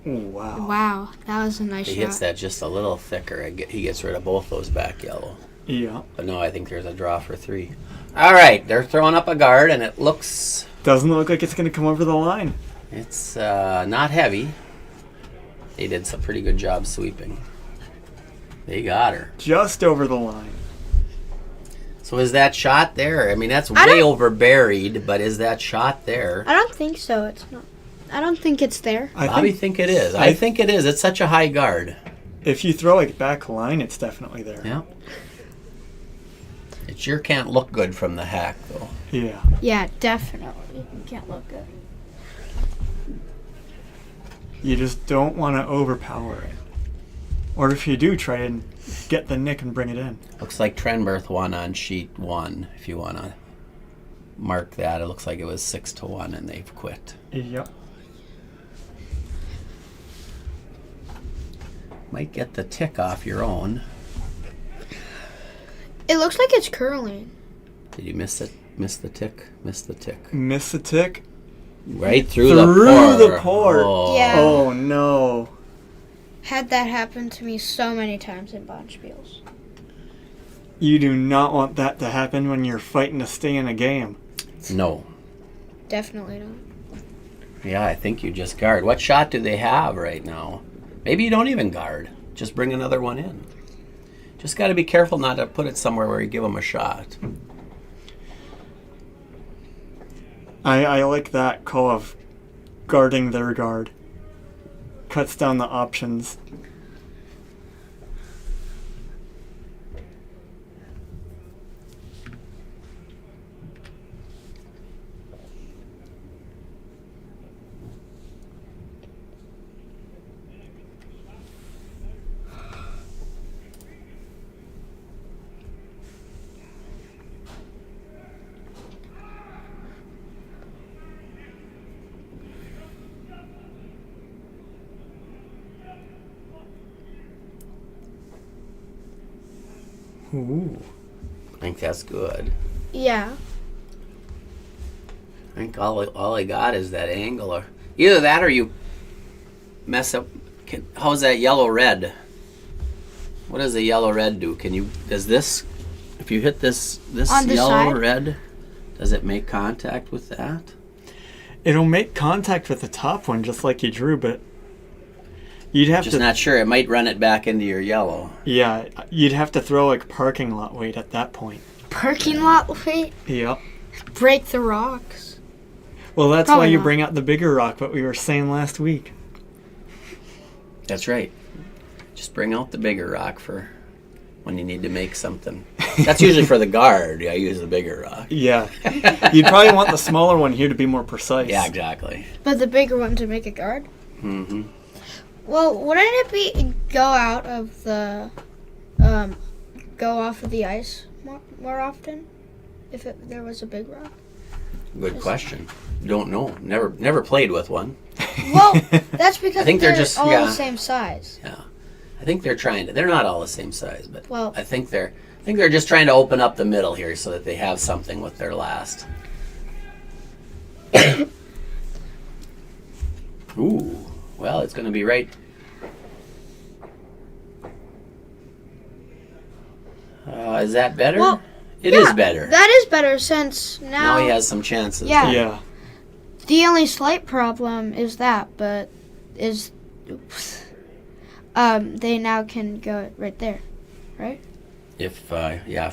Wow. wow, that was a nice He shot. hits that just a little thicker. He gets rid of both those back yellow. Yeah. But no, I think there's a draw for 3. All right, they're throwing up a guard, and it looks... Doesn't look like it's going to come over the line. It's not heavy. They did some pretty good job sweeping. They got her. Just over the line. So is that shot there? I mean, that's I way don't- over buried, but is that shot there? I don't think so. It's not. I don't think it's there. I Bobby think think it is. I think it is. It's such a high guard. if you throw it back line, it's definitely there. Yeah. It sure can't look good from the hack, though. Yeah. Yeah, definitely. You can't look good. You just don't want to overpower it. Or if you do, try and get the nick and bring it in. Looks like Trenberth won on sheet 1. If you want to mark that, it looks like it was 6-1, and they've quit. Yep. Might get the tick off your own. It looks like it's curling. Did you miss it? Miss the tick? Miss the tick. Miss the tick. Right through, Through the the port. Oh. Yeah. Oh no. Had that happen to me so many times in Bonspiels. You do not want that to happen when you're fighting to stay in a game. No. Definitely not. Yeah, I think you just guard. What shot do they have right now? Maybe you don't even guard. Just bring another one in. Just got to be careful not to put it somewhere where you give them a shot. I like that call of guarding their guard. Cuts down the options. Ooh. I think that's good. Yeah. I think all I got is that angle. Or either that or you mess up. How's that yellow-red? What does the yellow-red do? Does this, if you hit this On the yellow-red, does it make contact with that? It'll make contact with the top one just like you drew, but you'd have Just to... not sure. It might run it back into your yellow. Yeah, you'd have to throw like parking lot weight at that point. Parking lot weight? Yep. Break the rocks. Well, that's Probably why you not. bring out the bigger rock, what we were saying last week. That's right. Just bring out the bigger rock for when you need to make something. That's usually for the guard. I use the bigger rock. Yeah. You'd probably want the smaller one here to be more precise. Yeah, exactly. But the bigger one to make a guard? Mm-hmm. Well, wouldn't it be go out of the, go off of the ice more often if there was a big rock? Good question. Don't know. Never played with one. Well, that's because I think they're they're just- all yeah. the same size. Yeah, I think they're trying to. They're not all the same size, but Well- I think they're just trying to open up the middle here so that they have something with their last. Ooh, well, it's going to be right. Is that better? Well, It is yeah, better. That is better since Now he has some chances. Yeah. Yeah. The only slight problem is that, but is, they now can go right there, right? If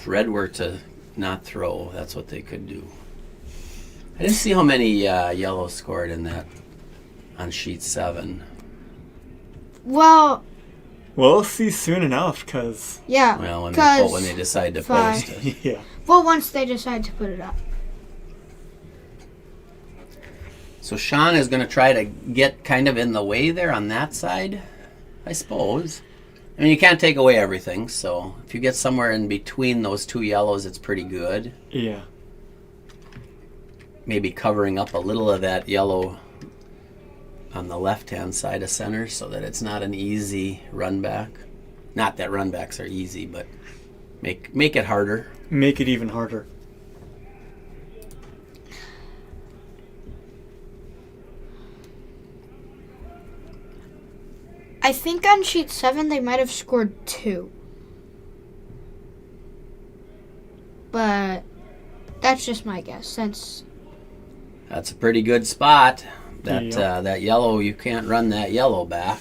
red were to not throw, that's what they could do. I didn't see how many yellow scored in that on sheet 7. Well, We'll see soon enough, because... yeah. Well, when Cause they decide to five. post it. Yeah. Well, once they decide to put it up. So Sean is going to try to get kind of in the way there on that side, I suppose. I mean, you can't take away everything, so if you get somewhere in between those two yellows, it's pretty good. Yeah. Maybe covering up a little of that yellow on the left-hand side of center so that it's not an easy run back. Not that run backs are easy, but make it harder. Make it even harder. I think on sheet 7 they might have scored 2. But that's just my guess, since That's a pretty good spot. That Yep. that yellow, you can't run that yellow back.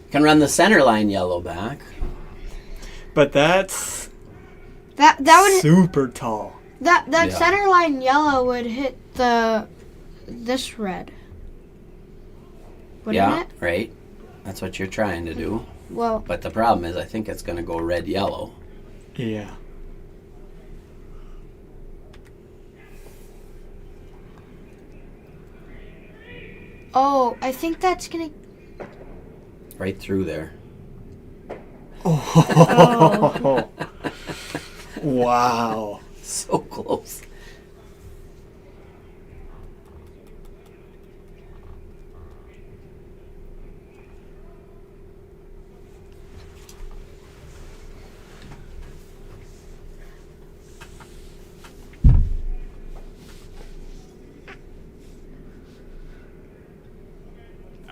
You can run the center line yellow back. But that's that would super tall. that Yeah. center line yellow would hit this red. Wouldn't Yeah, it? right. That's what you're trying to do. Well, But the problem is I think it's going to go red-yellow. Yeah. oh, I think that's gonna. Right through there. Oh. Wow. So close.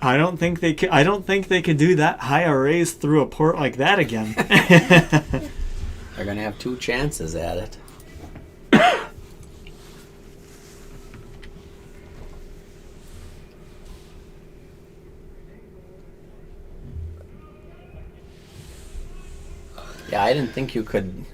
I don't think they could. I don't think they could do that high a raise through a port like that again. They're going to have 2 chances at it. Yeah, I didn't think you could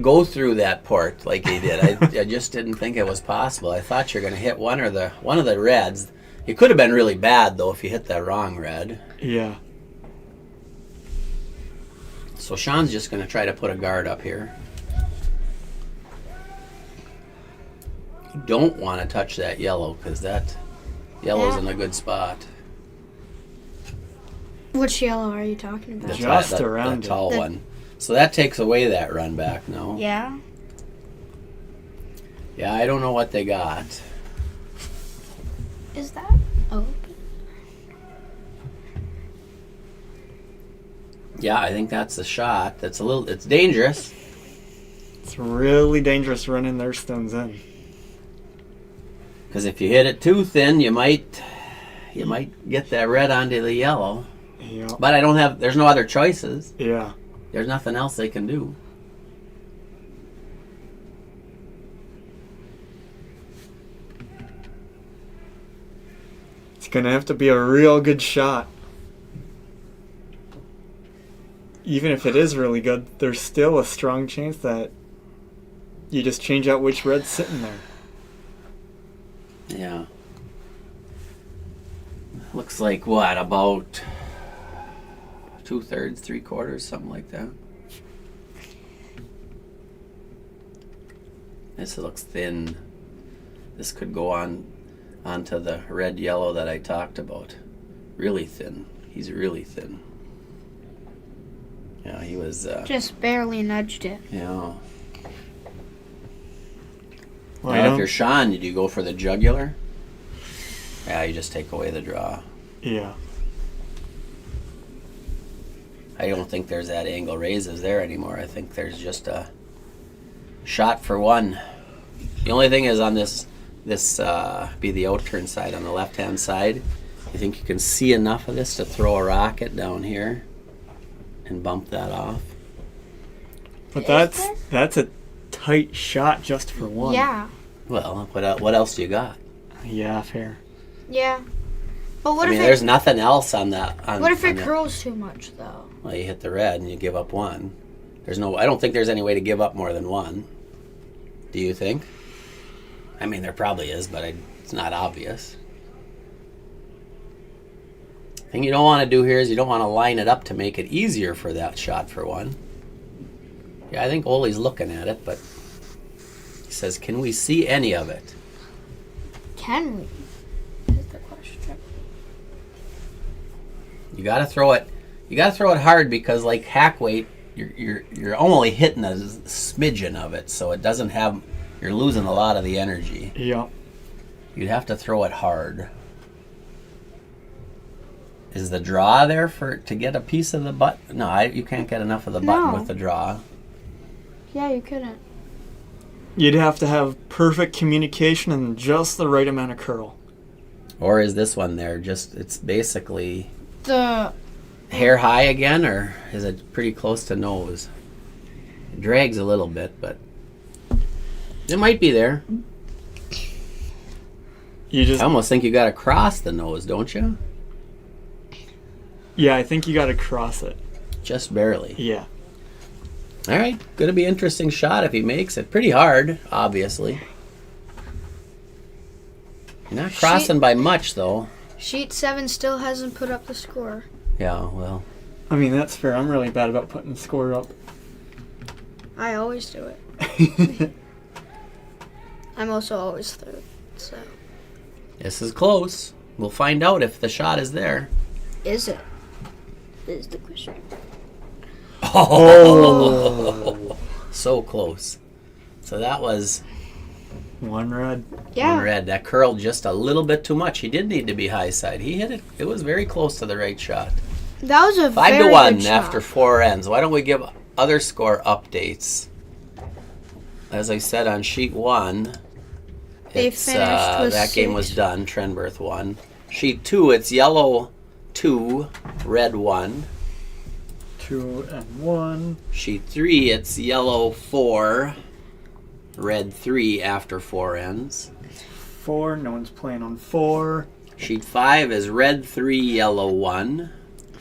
go through that port like he did. I just didn't think it was possible. I thought you're going to hit one of the reds. It could have been really bad, though, if you hit that wrong red. Yeah. So Sean's just going to try to put a guard up here. You don't want to touch that yellow, because that yellow's in a good spot. Which yellow are you talking about? Just around the tall one. So that takes away that run back, no? Yeah. Yeah, I don't know what they got. Is that open? Yeah, I think that's the shot. It's dangerous. It's really dangerous running their stones in. Because if you hit it too thin, you might get that red onto the yellow. Yeah. But there's no other choices. Yeah. There's nothing else they can do. It's going to have to be a real good shot. Even if it is really good, there's still a strong chance that you just change out which red's sitting there. Yeah. Looks like what, about 2/3, 3/4, something like that. This looks thin. This could go onto the red yellow that I talked about. Really thin. He's really thin. Yeah, he was Just barely nudged it. yeah. Well, Now, if you're Sean, did you go for the jugular? Yeah, you just take away the draw. Yeah. I don't think there's that angle raises there anymore. I think there's just a shot for one. The only thing is on this be the out-turn side on the left-hand side. You think you can see enough of this to throw a rocket down here and bump that off? But that's a tight shot just for one. Yeah. Well, what else do you got? Yeah, fair. Yeah. But what I if mean, there's nothing else on that. What if it curls too much, though? Well, you hit the red and you give up one. I don't think there's any way to give up more than one. Do you think? I mean, there probably is, but it's not obvious. The thing you don't want to do here is you don't want to line it up to make it easier for that shot for one. Yeah, I think Ole's looking at it, but he says, can we see any of it? Can we? Is the question. You got to throw it. You got to throw it hard because, like hack weight, you're only hitting a smidgen of it, so it doesn't have. You're losing a lot of the energy. Yeah. You'd have to throw it hard. Is the draw there to get a piece of the button? No, you can't get enough of the button with the draw. Yeah, you couldn't. You'd have to have perfect communication and just the right amount of curl. Or is this one there it's basically The hair high again, or is it pretty close to nose? It drags a little bit, but it might be there. I almost think you got to cross the nose, don't you? Yeah, I think you got to cross it. Just barely. Yeah. All right, going to be an interesting shot if he makes it. Pretty hard, obviously. You're not crossing by much, though. Sheet 7 still hasn't put up the score. Yeah, well. I mean, that's fair. I'm really bad about putting the score up. I always do it. I'm also always third, so. This is close. We'll find out if the shot is there. Is it? Is the question. Oh! So close. So that was one red. Yeah. One red. That curled just a little bit too much. He did need to be high side. He hit it. It was very close to the right shot. That was a 5-1 good shot. after 4 ends. Why don't we give other score updates? As I said on sheet 1, They finished with that game 6. was done. Trenberth won. Sheet 2, it's yellow 2, red 1. 2 and 1. Sheet 3, it's yellow 4, red 3 after 4 ends. 4, no one's playing on 4. Sheet 5 is red 3, yellow 1.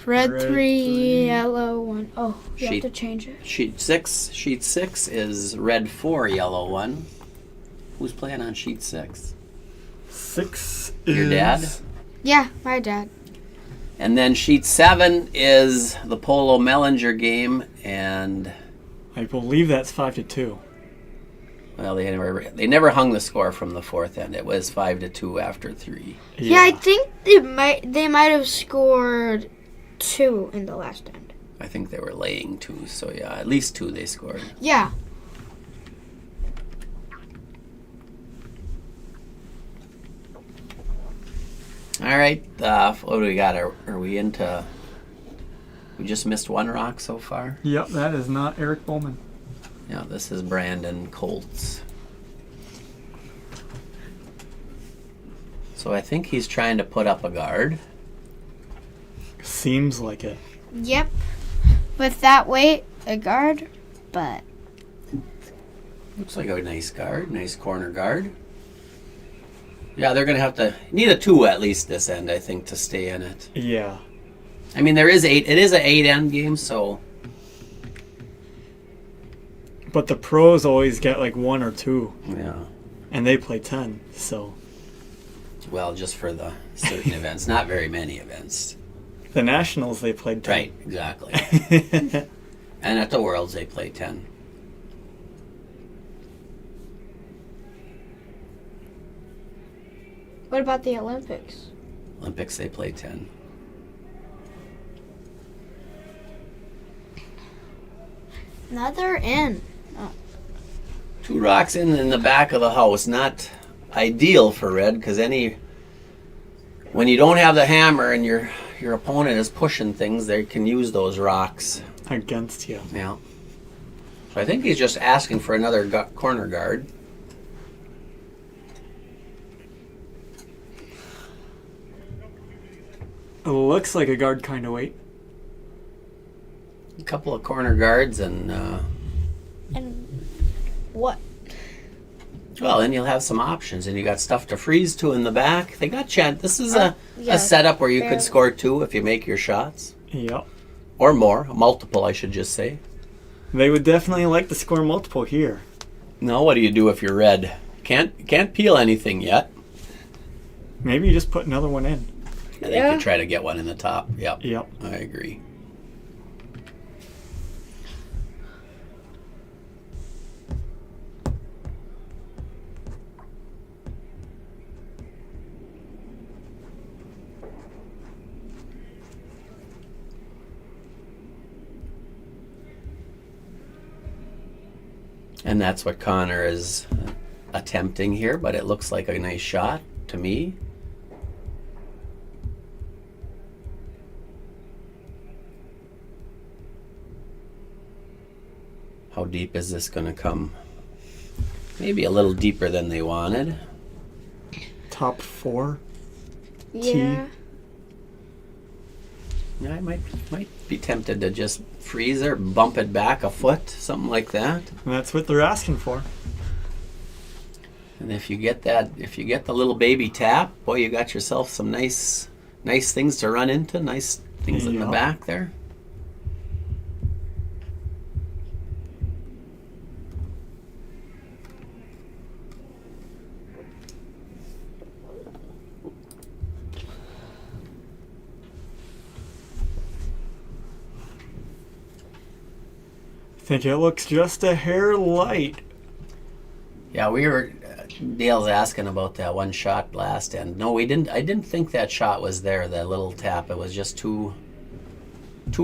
Red 3, yellow 1. Oh, you have to change it. Sheet 6 is red 4, yellow 1. Who's playing on sheet 6? 6 Your is... dad? Yeah, my dad. And then sheet 7 is the Polo Mellinger game, and I believe that's 5-2. well, they never hung the score from the fourth end. It was 5-2 after 3. Yeah, I think they might have scored 2 in the last end. I think they were laying 2, so yeah, at least 2 they scored. Yeah. All right, what do we got? Are we into? We just missed one rock so far. Yep, that is not Eric Bowman. Yeah, this is Brandon Colts. So I think he's trying to put up a guard. Seems like it. Yep. With that weight, a guard, but Looks like a nice guard, nice corner guard. Yeah, they're going to have to need a 2 at least this end, I think, to stay in it. Yeah. I mean, there is 8. It is an 8-end game, so But the pros always get like 1 or 2, yeah. and they play 10, so... Well, just for the certain events, not very many events. The Nationals, they played 10. Right, exactly. And at the Worlds, they play 10. what about the Olympics? Olympics, they play 10. Another in. 2 rocks in the back of the house. Not ideal for red, because when you don't have the hammer and your opponent is pushing things, they can use those rocks. Against you. Yeah. So I think he's just asking for another corner guard. It looks like a guard kind of weight. A couple of corner guards and... And what? well, then you'll have some options, and you got stuff to freeze to in the back. They got chance. This is yeah, a setup where you barely. could score 2 if you make your shots. Yep. Or more. A multiple, I should just say. They would definitely like to score multiple here. Now, what do you do if you're red? Can't peel anything yet. Maybe you just put another one in. I think you try to get one in the top. Yep. Yep. I agree. And that's what Connor is attempting here, but it looks like a nice shot to me. How deep is this going to come? Maybe a little deeper than they wanted. Top 4. Yeah. Yeah, I might be tempted to just freeze or bump it back a foot, something like that. And that's what they're asking for. And if you get the little baby tap, boy, you got yourself some nice things to run into, nice things in the Yeah. back there. I think it looks just a hair light. Yeah, Dale's asking about that one shot last end. No, we didn't. I didn't think that shot was there, that little tap. It was just too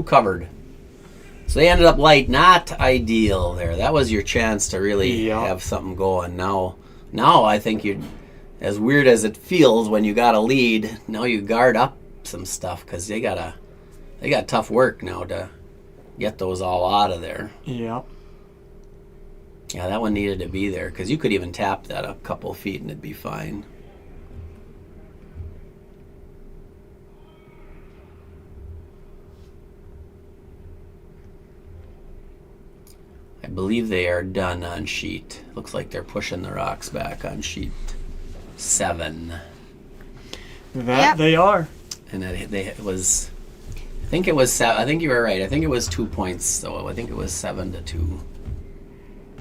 covered. So they ended up light. Not ideal there. That was your chance to really have something going. Now I think as weird as it feels when you got a lead, now you guard up some stuff, because they got tough work now to get those all out of there. Yep. Yeah, that one needed to be there, because you could even tap that a couple feet and it'd be fine. I believe they are done on sheet. Looks like they're pushing the rocks back on sheet 7. That they are. And it was think it was. I think you were right. I think it was 2 points, though. I think it was 7-2.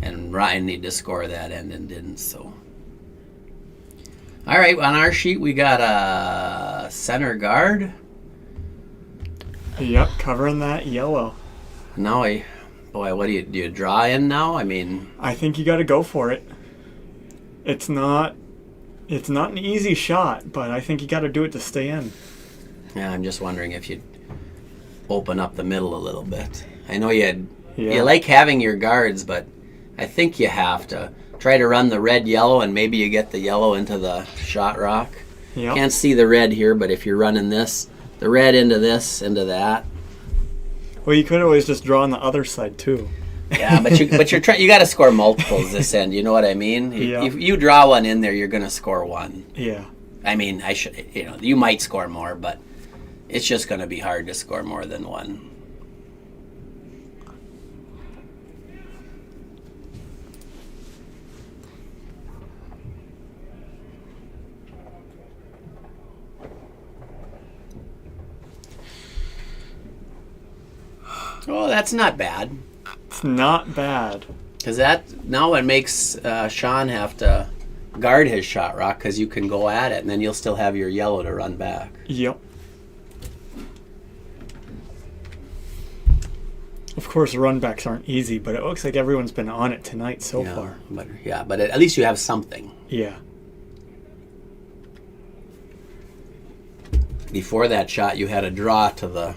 And Ryan needed to score that end and didn't. So. All right, on our sheet we got a center guard. Yep, covering that yellow. Now what do you draw in now? I mean, I think you got to go for it. It's not an easy shot, but I think you got to do it to stay in. yeah, I'm just wondering if you'd open up the middle a little bit. I know you like having your guards, but I think you have to try to run the red yellow, and maybe you get the yellow into the shot rock. Yep. Can't see the red here, but if you're running the red into this, into that. Well, you could always just draw on the other side too. Yeah, but you got to score multiples this end. You know what I mean? Yeah. If you draw one in there, you're going to score one. Yeah. I mean, you might score more, but it's just going to be hard to score more than one. Oh, that's not bad. It's not bad. Because now it makes Sean have to guard his shot rock because you can go at it, and then you'll still have your yellow to run back. Yep. Of course, runbacks aren't easy, but it looks like everyone's been on it tonight so far. But at least you have something. Yeah. Before that shot, you had a draw to the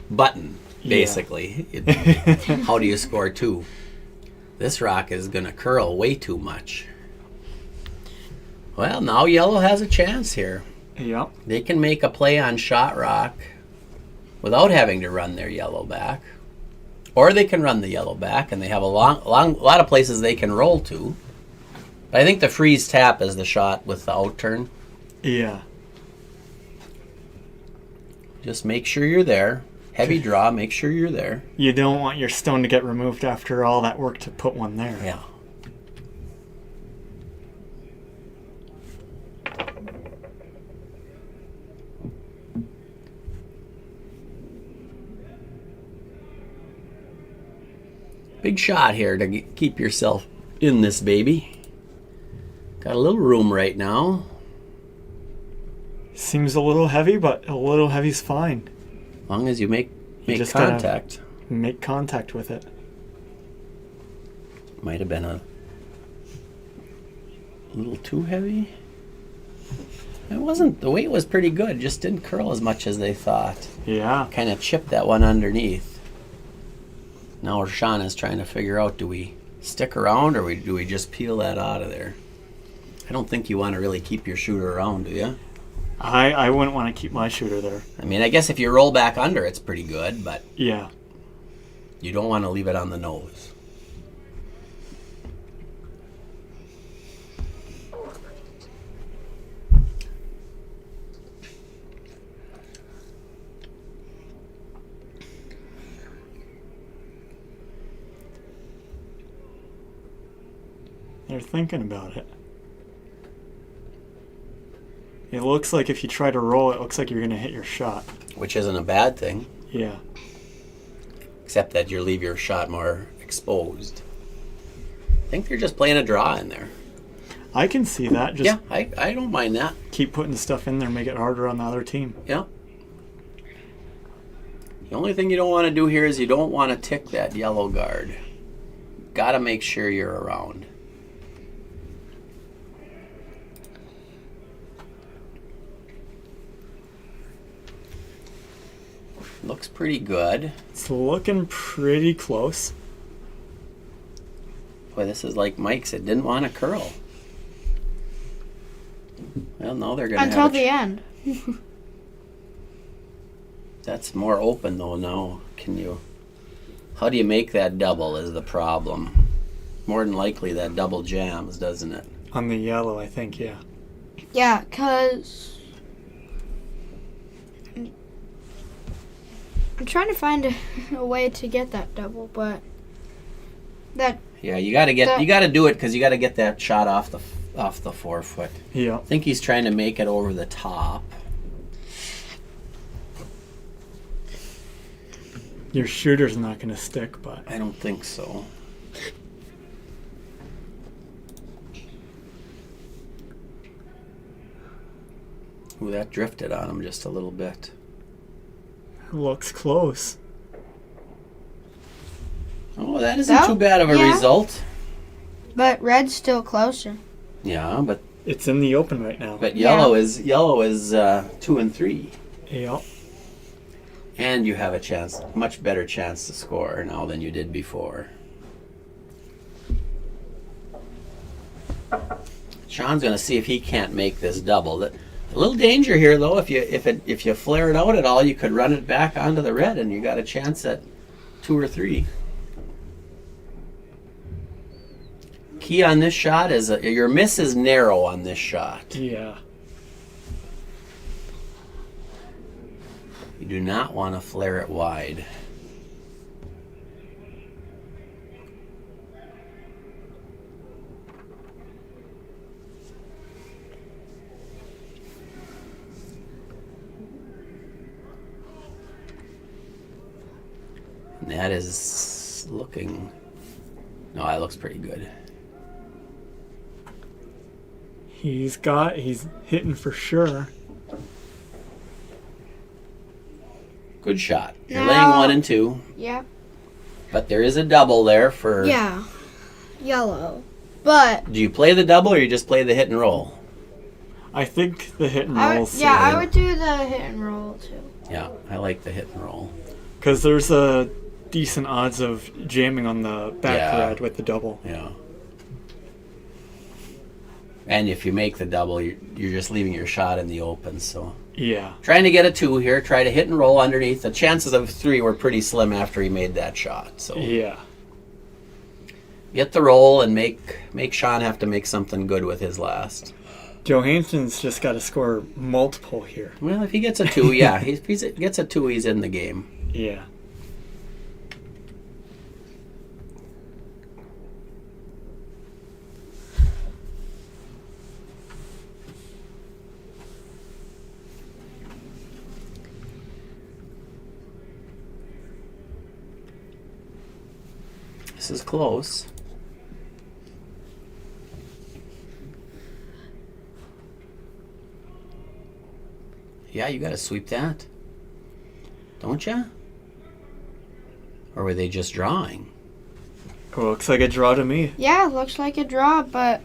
button, basically. How do you score two? This rock is going to curl way too much. Well, now yellow has a chance here. Yep. They can make a play on shot rock without having to run their yellow back. Or they can run the yellow back, and they have a lot of places they can roll to. But I think the freeze tap is the shot with the out turn. Yeah. Just make sure you're there. Heavy draw, make sure you're there. You don't want your stone to get removed after all that work to put one there. Yeah. Big shot here to keep yourself in this baby. Got a little room right now. Seems a little heavy, but a little heavy's fine. As long as you make just contact. Make contact with it. Might have been a little too heavy. It wasn't. The weight was pretty good. It just didn't curl as much as they thought. Yeah. Kind of chipped that one underneath. Now Sean is trying to figure out, do we stick around or do we just peel that out of there? I don't think you want to really keep your shooter around, do you? I wouldn't want to keep my shooter there. I mean, I guess if you roll back under, it's pretty good, but yeah, you don't want to leave it on the nose. They're thinking about it. It looks like if you try to roll, it looks like you're going to hit your shot. Which isn't a bad thing. Yeah. Except that you leave your shot more exposed. I think they're just playing a draw in there. I can see that. Just yeah, I don't mind that. Keep putting stuff in there, make it harder on the other team. Yeah. The only thing you don't want to do here is you don't want to tick that yellow guard. Got to make sure you're around. Looks pretty good. It's looking pretty close. Boy, this is like Mike's. It didn't want to curl. Well, no, they're going to until the end. That's more open though now. How do you make that double is the problem. More than likely that double jams, doesn't it? On the yellow, I think, yeah. Yeah, because I'm trying to find a way to get that double, but yeah, you got to do it because you got to get that shot off the 4 foot. Yeah. I think he's trying to make it over the top. Your shooter's not going to stick, but I don't think so. Ooh, that drifted on him just a little bit. looks close. Oh, that isn't too bad of a result. But red's still closer. Yeah, but It's in the open right now. but yellow is 2 and 3. Yep. And you have a chance, much better chance to score now than you did before. Sean's going to see if he can't make this double. A little danger here, though. If you flare it out at all, you could run it back onto the red, and you got a chance at 2 or 3. Key on this shot is your miss is narrow on this shot. Yeah. You do not want to flare it wide. And that is looking... No, that looks pretty good. He's hitting for sure. Good shot. You're Now- laying 1 and 2, Yeah. but there is a double there for... Yeah. Yellow. But Do you play the double or you just play the hit and roll? I think the hit and I roll. would, I would do the hit and roll too. Yeah, I like the hit and roll. Because there's a decent odds of jamming on the back Yeah. red with the double. Yeah. And if you make the double, you're just leaving your shot in the open. So Yeah. trying to get a 2 here, try to hit and roll underneath. The chances of 3 were pretty slim after he made that shot. So Yeah. get the roll and make Sean have to make something good with his last. Johansson's just got to score multiple here. Well, if he gets a 2, yeah, if he gets a 2, he's in the game. Yeah. This is close. Yeah, you got to sweep that. Don't you? Or were they just drawing? Well, looks like a draw to me. Yeah, looks like a draw, but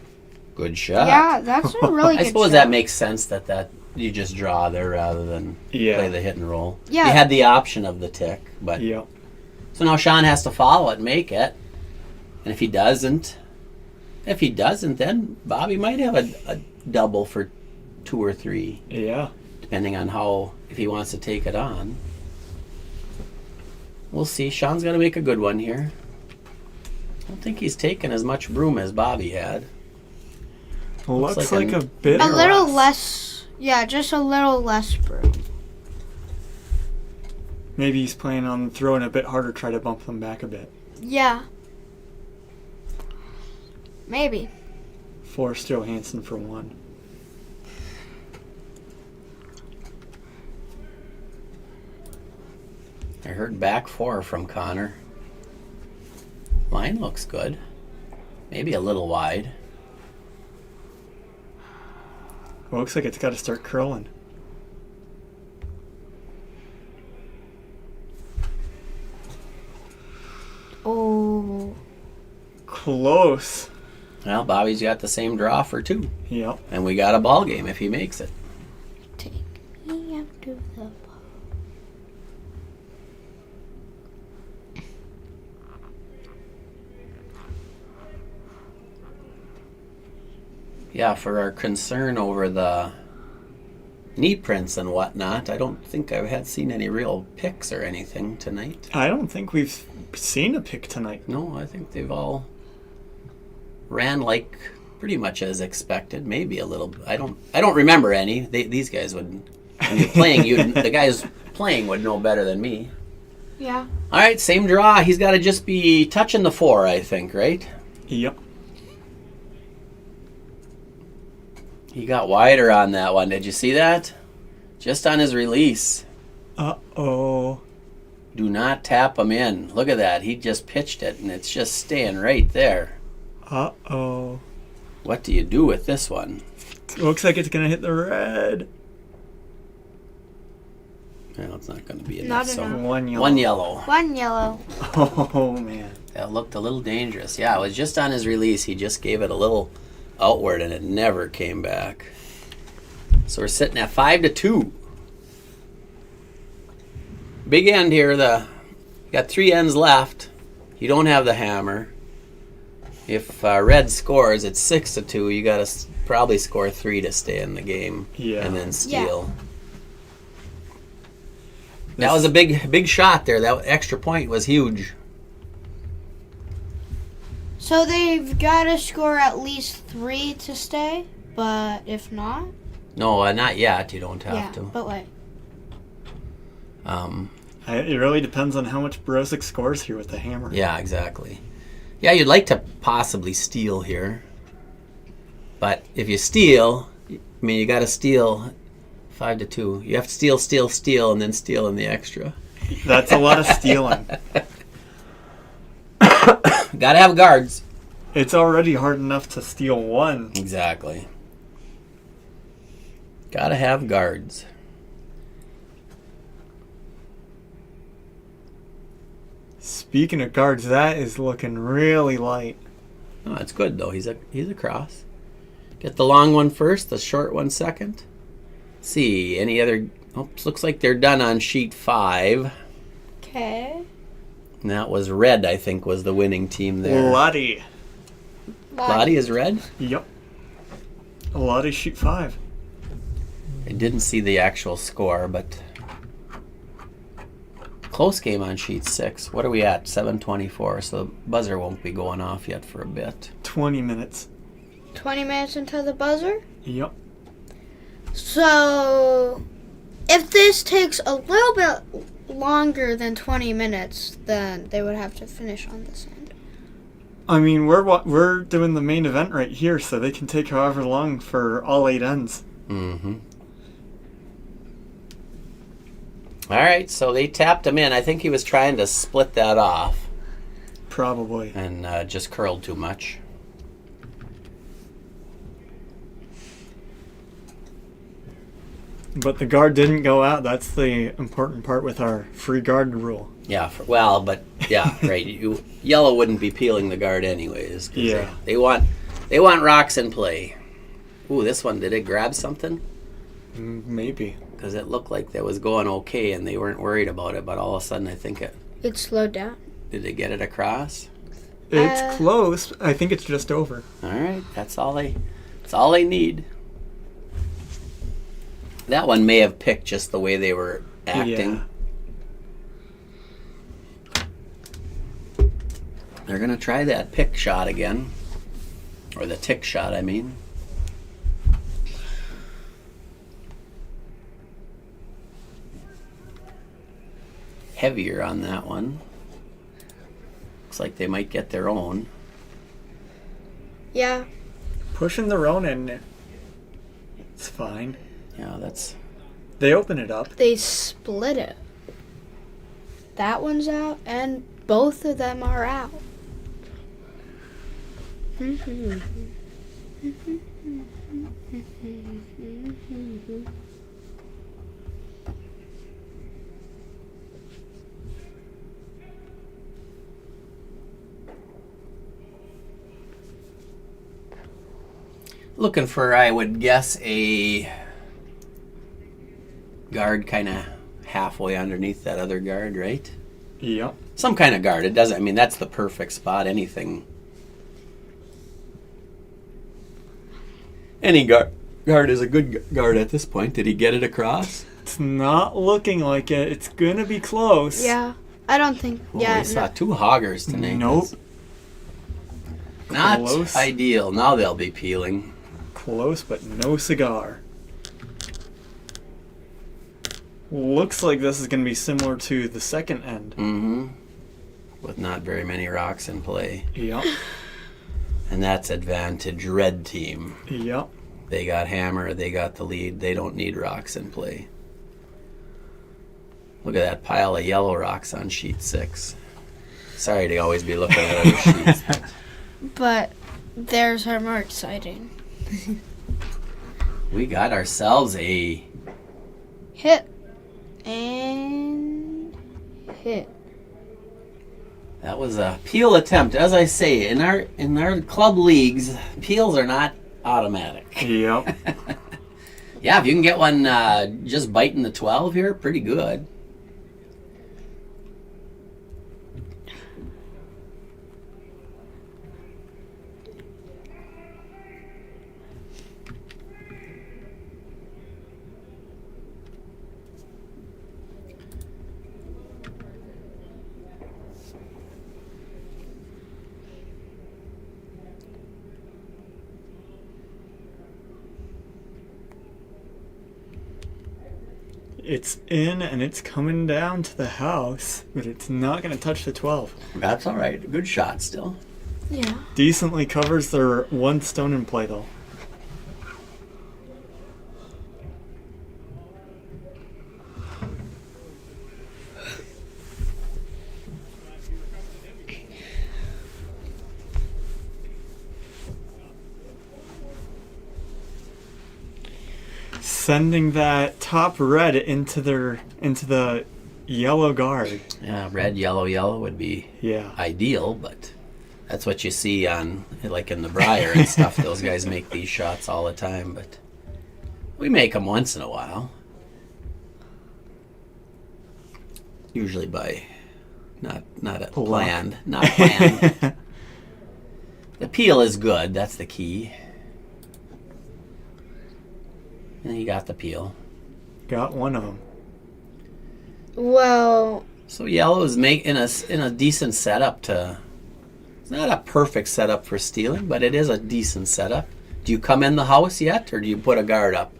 Good shot. yeah, that's a really I good suppose shot. that makes sense that you just draw there rather than Yeah. play the hit and roll. Yeah. You had the option of the tick, but Yep. so now Sean has to follow it and make it. And if he doesn't, then Bobby might have a double for 2 or 3, Yeah. depending on if he wants to take it on. We'll see. Sean's got to make a good one here. I don't think he's taken as much broom as Bobby had. Looks like like a bit A little less. Yeah, just a little less broom. Maybe he's planning on throwing a bit harder, try to bump them back a bit. Yeah. Maybe. Force Johansson for 1. I heard back 4 from Connor. Line looks good. Maybe a little wide. Well, looks like it's got to start curling. Oh. Close. Well, Bobby's got the same draw for 2. Yep. And we got a ball game if he makes it. Take me up to the ball. Yeah, for our concern over the knee prints and whatnot, I don't think I've seen any real picks or anything tonight. I don't think we've seen a pick tonight. No, I think they've all ran like pretty much as expected. Maybe a little. I don't remember any. These guys would. When you're playing, the guys playing would know better than me. Yeah. All right, same draw. He's got to just be touching the 4, I think, right? Yep. He got wider on that one. Did you see that? Just on his release. Uh-oh. Do not tap them in. Look at that. He just pitched it, and it's just staying right there. Uh-oh. What do you do with this one? Looks like it's going to hit the red. Well, it's not going to be Not enough. So enough. One yellow. one yellow. One yellow. Oh, man. That looked a little dangerous. Yeah, it was just on his release. He just gave it a little outward, and it never came back. So we're sitting at 5-2. Big end here. Got 3 ends left. You don't have the hammer. If red scores, it's 6-2. You got to probably score 3 to stay in the game. Yeah. And then steal. That was a big shot there. That extra point was huge. So they've got to score at least 3 to stay, but if not, No, not yet. You don't have to. but like, It really depends on how much Brozic scores here with the hammer. Yeah, exactly. Yeah, you'd like to possibly steal here. But if you steal, I mean, you got to steal 5-2. You have to steal, and then steal in the extra. That's a lot of stealing. Got to have guards. It's already hard enough to steal 1. Exactly. Got to have guards. Speaking of guards, that is looking really light. Oh, it's good though. He's across. Get the long one first, the short one second. See any other? Oops, looks like they're done on sheet 5. okay. And that was red. I think was the winning team there. Lottie. Lottie is red. Yep. Lottie sheet 5. I didn't see the actual score, but close game on sheet 6. What are we at? 7:24. So the buzzer won't be going off yet for a bit. 20 minutes. 20 minutes until the buzzer. Yep. So, if this takes a little bit longer than 20 minutes, then they would have to finish on this end. I mean, we're doing the main event right here, so they can take however long for all 8 ends. Mm-hmm. All right, so they tapped him in. I think he was trying to split that off Probably. and just curled too much. But the guard didn't go out. That's the important part with our free guard rule. Yeah, right. Yellow wouldn't be peeling the guard anyways. 'Cause Yeah. They want rocks in play. Ooh, this one, did it grab something? Maybe. Because it looked like that was going okay and they weren't worried about it, but all of a sudden I think It slowed down. did they get it across? It's close. I think it's just over. All right, that's all they need. That one may have picked just the way they were acting. Yeah. They're going to try that pick shot again. Or the tick shot, I mean. Heavier on that one. Looks like they might get their own. Yeah. Pushing their own in. It's fine. Yeah, that's... They open it up. They split it. That one's out, and both of them are out. Looking for, I would guess, a guard kind of halfway underneath that other guard, right? Yep. Some kind of guard. It doesn't, I mean, that's the perfect spot. Anything. Any guard is a good guard at this point. Did he get it across? It's not looking like it. It's going to be close. Yeah. I don't think. Oh, yeah. we saw 2 hoggers tonight. Nope. Not Close. ideal. Now they'll be peeling. Close, but no cigar. Looks like this is going to be similar to the second end. Mm-hmm. With not very many rocks in play. Yep. And that's advantage red team. Yep. They got hammer. They got the lead. They don't need rocks in play. Look at that pile of yellow rocks on sheet 6. Sorry to always be looking at other sheets. But theirs are more exciting. We got ourselves a Hit. And hit. That was a peel attempt. As I say, in our club leagues, peels are not automatic. Yep. Yeah, if you can get one just biting the 12 here, pretty good. It's in and it's coming down to the house, but it's not going to touch the 12. That's all right. Good shot still. Yeah. Decently covers their one stone in play, though. Sending that top red into the yellow guard. Yeah, red, yellow would be Yeah. ideal, but that's what you see on, like in the Briar and stuff. Those guys make these shots all the time, but we make them once in a while. Usually by not planned. Not planned. The peel is good. That's the key. And you got the peel. Got one of them. Well, So yellow is in a decent setup to. It's not a perfect setup for stealing, but it is a decent setup. Do you come in the house yet, or do you put a guard up?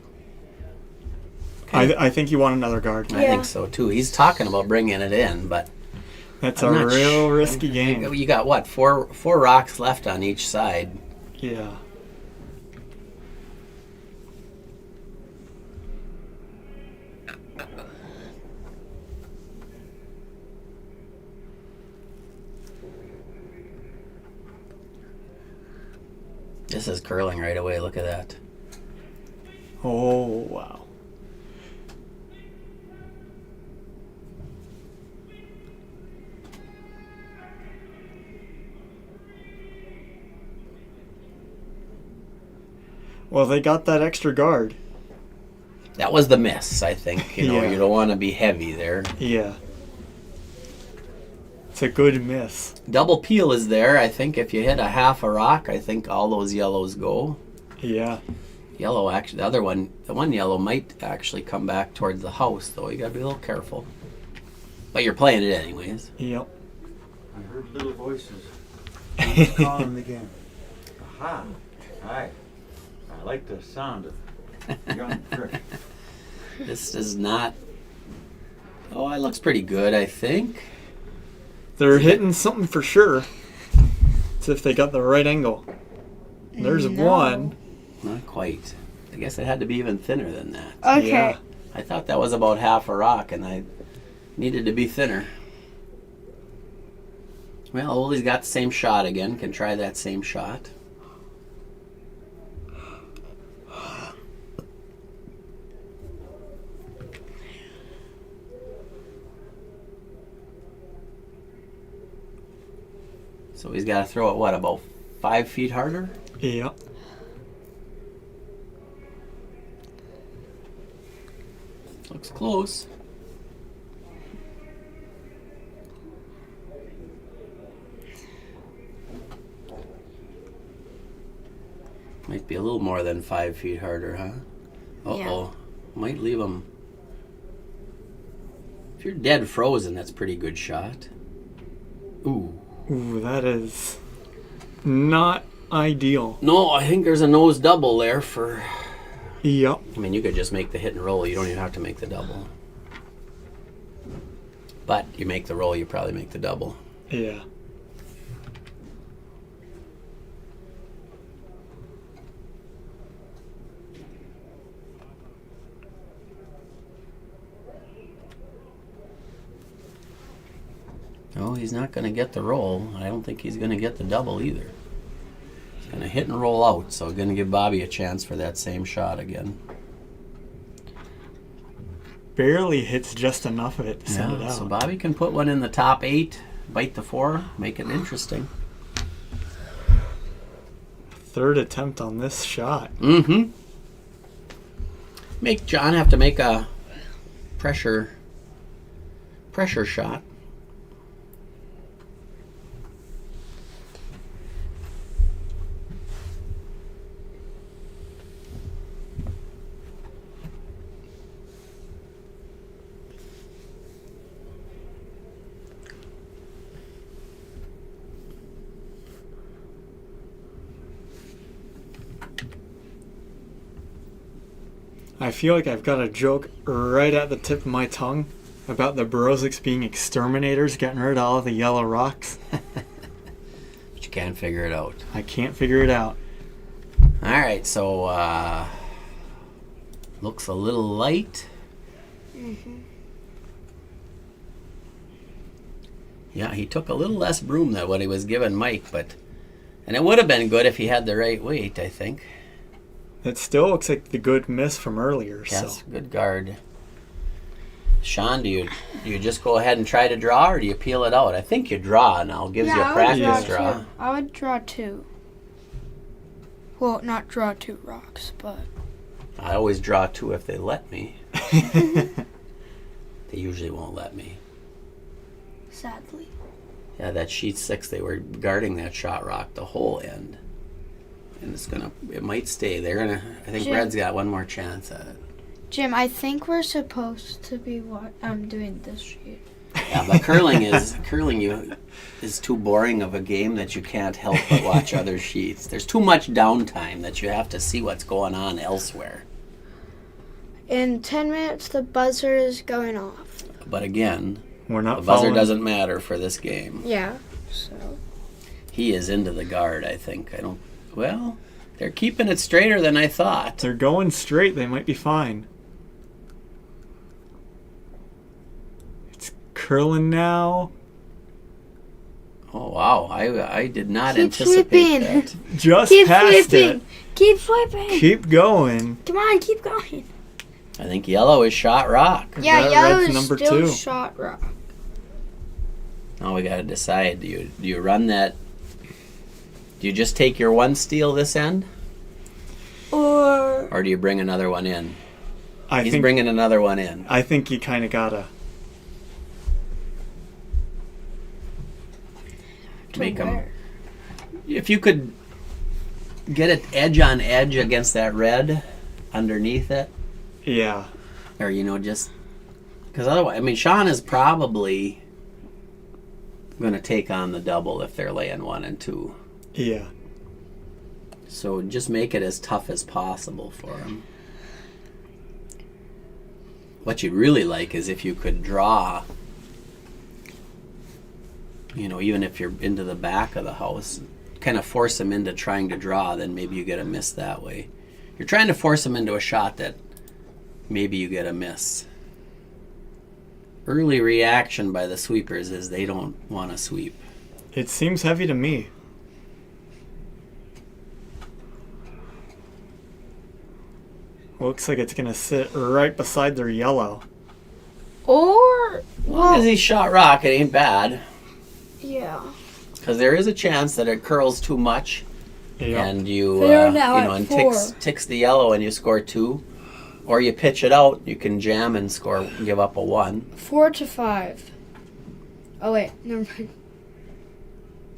I think you want another guard. I think so too. He's talking about bringing it in, but That's I'm a not real risky game. you got what? Four rocks left on each side. Yeah. This is curling right away. Look at that. Oh, wow. Well, they got that extra guard. That was the miss, I think. You Yeah. don't want to be heavy there. Yeah. It's a good miss. Double peel is there. I think if you hit a half a rock, I think all those yellows go. Yeah. Yellow, actually, the one yellow might actually come back towards the house, though. You got to be a little careful. But you're playing it anyways. Yep. I heard little voices. Who's calling again? Aha! Hi. I like the sound of young Frick. This is not. Oh, it looks pretty good, I think. They're hitting something for sure. It's if they got the right angle. There's No. one. Not quite. I guess it had to be even thinner than that. okay. Yeah. I thought that was about half a rock, and I needed to be thinner. Well, Ollie's got the same shot again. Can try that same shot. So he's got to throw it, what, about 5 feet harder? Yep. Looks close. Might be a little more than 5 feet harder, huh? Uh-oh. Yeah. Might leave him. If you're dead frozen, that's a pretty good shot. Ooh. Ooh, that is not ideal. No, I think there's a nose double there for... Yep. I mean, you could just make the hit and roll. You don't even have to make the double. But you make the roll, you probably make the double. Yeah. he's not going to get the roll. I don't think he's going to get the double either. He's going to hit and roll out, so going to give Bobby a chance for that same shot again. Barely hits just enough of it to send it out. So Bobby can put one in the top 8, bite the 4, make it interesting. Third attempt on this shot. Mm-hmm. Make John have to make a pressure shot. I feel like I've got a joke right at the tip of my tongue about the Brozics being exterminators, getting rid of all the yellow rocks. But you can't figure it out. I can't figure it out. All right, so looks a little light. Mm-hmm. Yeah, he took a little less broom than what he was giving Mike, and it would have been good if he had the right weight, I think. It still looks like the good miss from earlier. Yes, So good guard. Sean, do you just go ahead and try to draw, or do you peel it out? I think you draw now. Gives you a practice draw. I would draw 2. Well, not draw 2 rocks, but... I always draw 2 if they let me. They usually won't let me. Sadly. Yeah, that sheet 6, they were guarding that shot rock the whole end. And it might stay. I think Jim. Red's got one more chance at it. Jim, I think we're supposed to be doing this sheet. Yeah, but curling is too boring of a game that you can't help but watch other sheets. There's too much downtime that you have to see what's going on elsewhere. In 10 minutes, the buzzer is going off. But again, we're not the buzzer following. doesn't matter for this game. Yeah, so... He is into the guard, I think. Well, they're keeping it straighter than I thought. They're going straight. They might be fine. It's curling now. Oh, wow. I did not Keep anticipate sweeping. that. Just Keep past sweeping. it. Keep sweeping. Keep going. Come on, keep going. I think yellow is shot rock. Yeah, Red- yellow red's is number still 2. shot rock. Now we got to decide. Do you run that? Do you just take your one steal this end? Or do you bring another one in? He's bringing another one in. I think you kind of gotta Make him. If you could get it edge on edge against that red underneath it, Yeah. or just because otherwise, Sean is probably going to take on the double if they're laying 1 and 2. Yeah. So just make it as tough as possible for him. What you'd really like is if you could draw, even if you're into the back of the house, kind of force him into trying to draw, then maybe you get a miss that way. You're trying to force him into a shot that maybe you get a miss. Early reaction by the sweepers is they don't want to sweep. It seems heavy to me. Looks like it's going to sit right beside their yellow. Or... As long as he shot rock, it ain't bad. Yeah. Because there is a chance that it curls too much, Yeah. and you, They're now at and 4. ticks the yellow, and you score 2, or you pitch it out. You can jam and give up a 1. 4 to 5. Oh wait, never mind.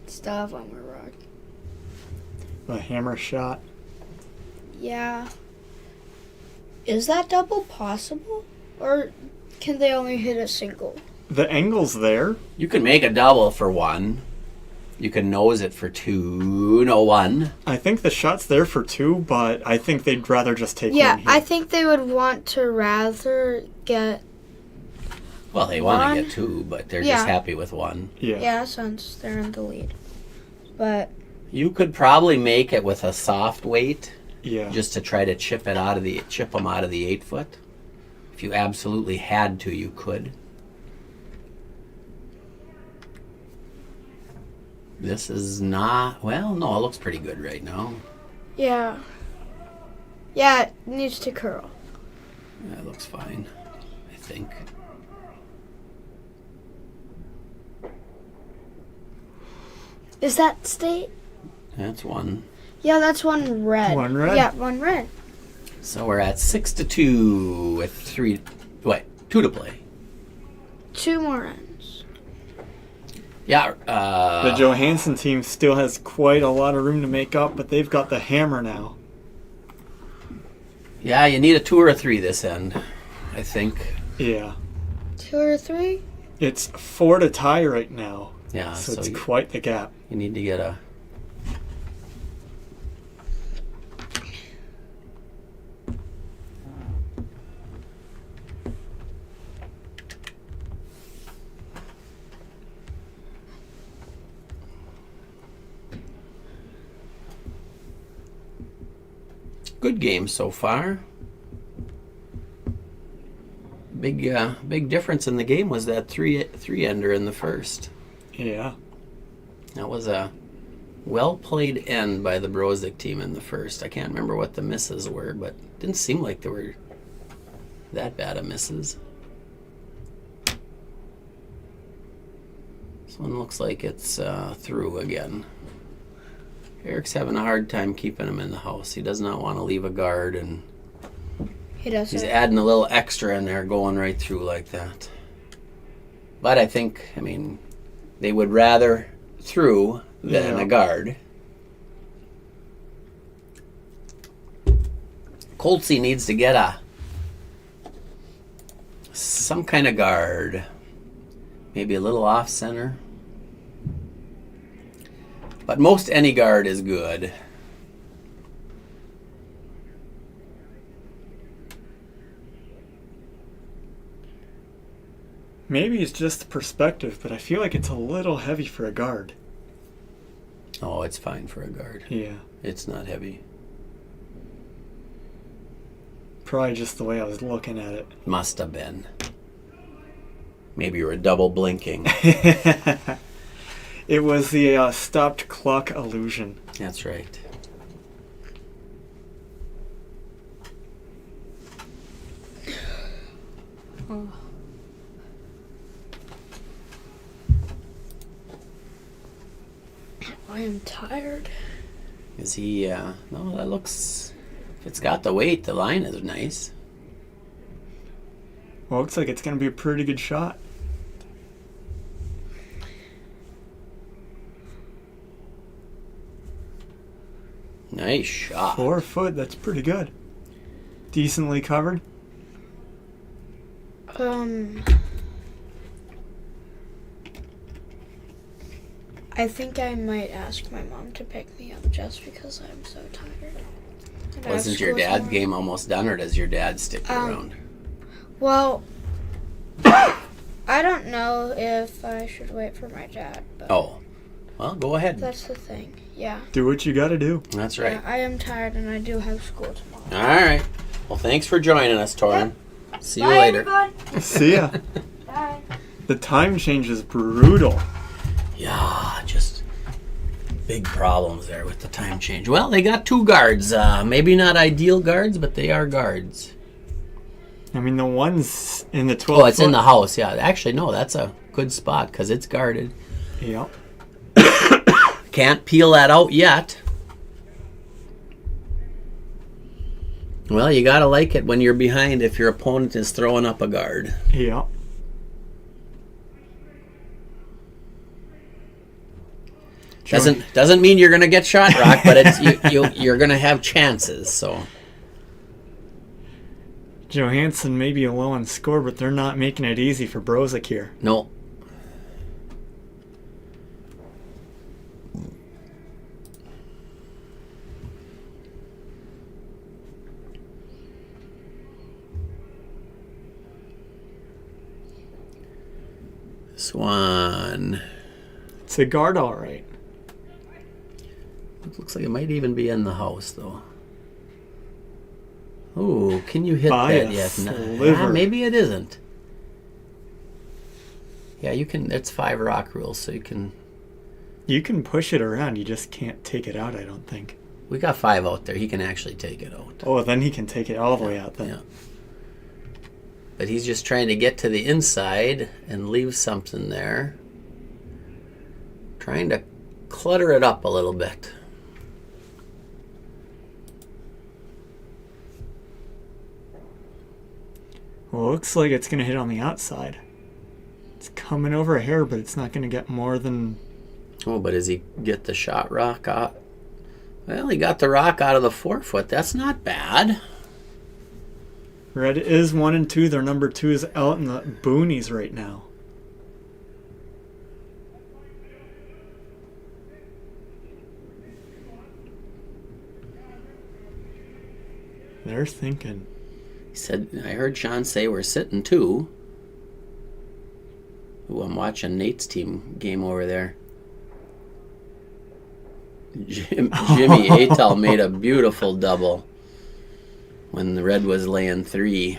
Still have one more rock. A hammer shot. Yeah. Is that double possible? Or can they only hit a single? The angle's there. You can make a double for 1. You can nose it for 2. No 1. I think the shot's there for 2, but I think they'd rather just take Yeah, one here. I think they would want to rather get... Well, they want to One. get 2, but they're Yeah. just happy with 1. Yeah, since they're in the lead. But... You could probably make it with a soft weight, Yeah. just to try to chip them out of the 8-foot. If you absolutely had to, you could. This is not... Well, no, it looks pretty good right now. Yeah. Yeah, it needs to curl. That looks fine, I think. Is that state? That's one. Yeah, that's one red. One red? Yeah, one red. So we're at 6-2 with 2 to play. 2 more ends. Yeah. The Johanson team still has quite a lot of room to make up, but they've got the hammer now. Yeah, you need a 2 or a 3 this end, I think. Yeah. 2 or 3? It's 4 to tie right now. Yeah, So it's quite the gap. you need to get a... Good game so far. Big difference in the game was that three-ender in the first. Yeah. That was a well-played end by the Brozic team in the first. I can't remember what the misses were, but it didn't seem like they were that bad of misses. This one looks like it's through again. Eric's having a hard time keeping him in the house. He does not want to leave a guard, and He does. he's adding a little extra in there, going right through like that. But I think, they would rather through than a guard. Coltsy needs to get some kind of guard. Maybe a little off center. But most any guard is good. Maybe it's just the perspective, but I feel like it's a little heavy for a guard. Oh, it's fine for a guard. Yeah. It's not heavy. Probably just the way I was looking at it. Must have been. Maybe you were double blinking. It was the stopped clock illusion. That's right. Oh. I am tired. Is he, no, that looks, if it's got the weight, the line is nice. Well, looks like it's going to be a pretty good shot. Nice shot. 4 foot, that's pretty good. Decently covered. I think I might ask my mom to pick me up just because I'm so tired. And I have Wasn't your school dad's tomorrow. game almost done, or does your dad stick around? Well, I don't know if I should wait for my dad, but Oh, well, go ahead. that's the thing. Yeah. Do what you got to do. That's right. Yeah, I am tired and I do have school tomorrow. All right. Well, thanks for joining us, Torin. See you Bye, later. everyone. See ya. Bye. The time change is brutal. Yeah, just big problems there with the time change. Well, they got 2 guards. Maybe not ideal guards, but they are guards. I mean, the one's in the 12 Oh, it's in foot. the house. Yeah, actually, no, that's a good spot because it's guarded. Yep. Can't peel that out yet. Well, you gotta like it when you're behind if your opponent is throwing up a guard. Yep. Doesn't mean you're gonna get shot rock, but it's you're gonna have chances. So Johanson may be low on score, but they're not making it easy for Brozic here. no. Swan. It's a guard, all right. It looks like it might even be in the house, though. Oh, can you hit By that a yet? sliver. Maybe it isn't. Yeah, you can. It's 5 rock rules, so you can You can push it around, you just can't take it out, I don't think. We got 5 out there. He can actually take it out. Oh, then he can take it all the way out then. Yeah. But he's just trying to get to the inside and leave something there. Trying to clutter it up a little bit. Well, looks like it's going to hit on the outside. It's coming over a hair, but it's not going to get more than... Oh, but does he get the shot rock out? Well, he got the rock out of the 4-foot. That's not bad. Red is 1 and 2. Their number 2 is out in the boonies right now. They're thinking. He said, I heard Sean say we're sitting 2. Ooh, I'm watching Nate's team game over there. Jimmy Atal made a beautiful double when the Red was laying 3.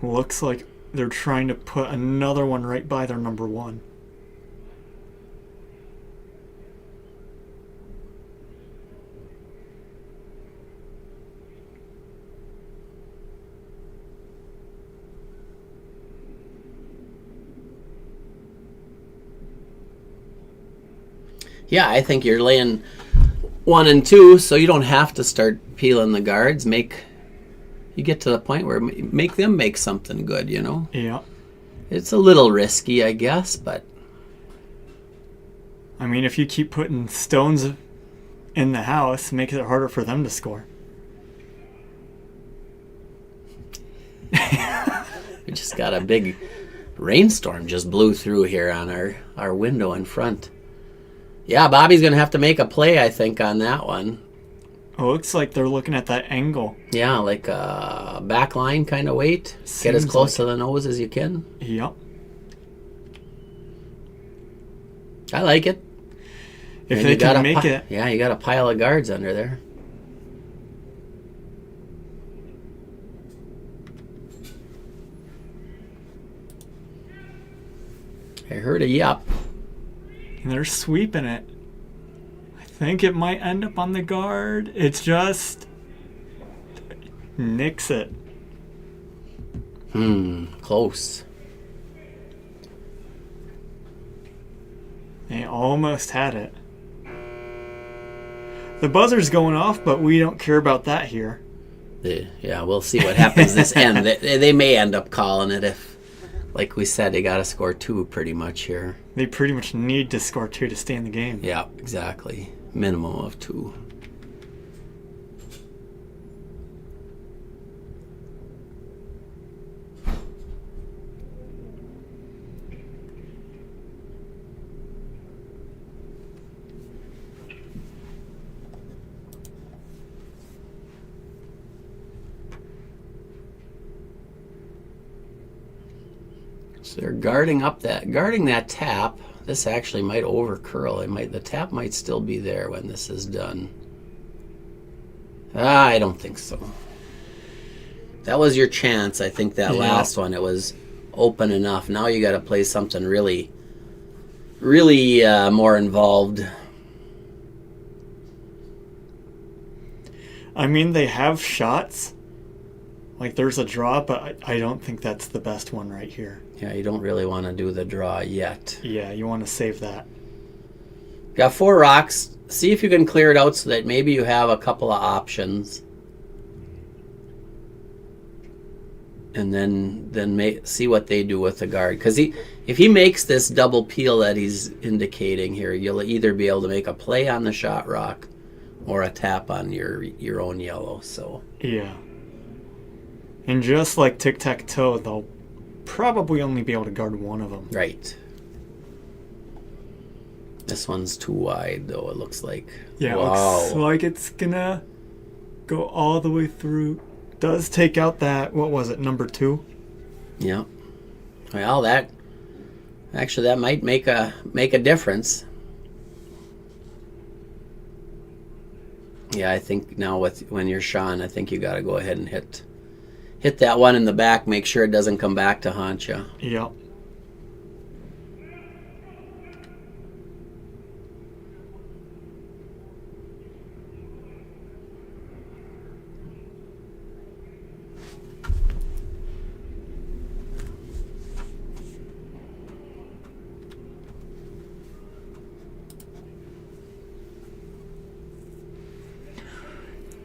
Looks like they're trying to put another one right by their number 1. Yeah, I think you're laying 1 and 2, so you don't have to start peeling the guards. You get to the point where make them make something good, you know? Yeah. It's a little risky, I guess, but... I mean, if you keep putting stones in the house, it makes it harder for them to score. We just got a big rainstorm just blew through here on our window in front. Yeah, Bobby's going to have to make a play, I think, on that one. Oh, looks like they're looking at that angle. Yeah, like a back line kind of weight. Get as close to the nose as you can. Yep. I like it. If they can make it. Yeah, you got a pile of guards under there. I heard a yep. And they're sweeping it. I think it might end up on the guard. It's just... nicks it. Close. They almost had it. The buzzer's going off, but we don't care about that here. Yeah, we'll see what happens this end. They may end up calling it if, like we said, they got to score 2 pretty much here. They pretty much need to score 2 to stay in the game. Yeah, exactly. Minimum of 2. So they're guarding that tap. This actually might over curl. The tap might still be there when this is done. I don't think so. That was your chance. I think that last one, it was open enough. Now you got to play something really, really more involved. I mean, they have shots. Like, there's a draw, but I don't think that's the best one right here. Yeah, you don't really want to do the draw yet. Yeah, you want to save that. Got 4 rocks. See if you can clear it out so that maybe you have a couple of options. And then see what they do with the guard. Because if he makes this double peel that he's indicating here, you'll either be able to make a play on the shot rock or a tap on your own yellow. So yeah. And just like tic-tac-toe, they'll probably only be able to guard one of them. Right. This one's too wide, though, it looks like. Yeah, wow. It looks like it's gonna go all the way through. Does take out that, what was it, number 2? Yeah. Well, that might make a difference. Yeah, I think now when you're Sean, I think you got to go ahead and hit that one in the back. Make sure it doesn't come back to haunt you. Yep.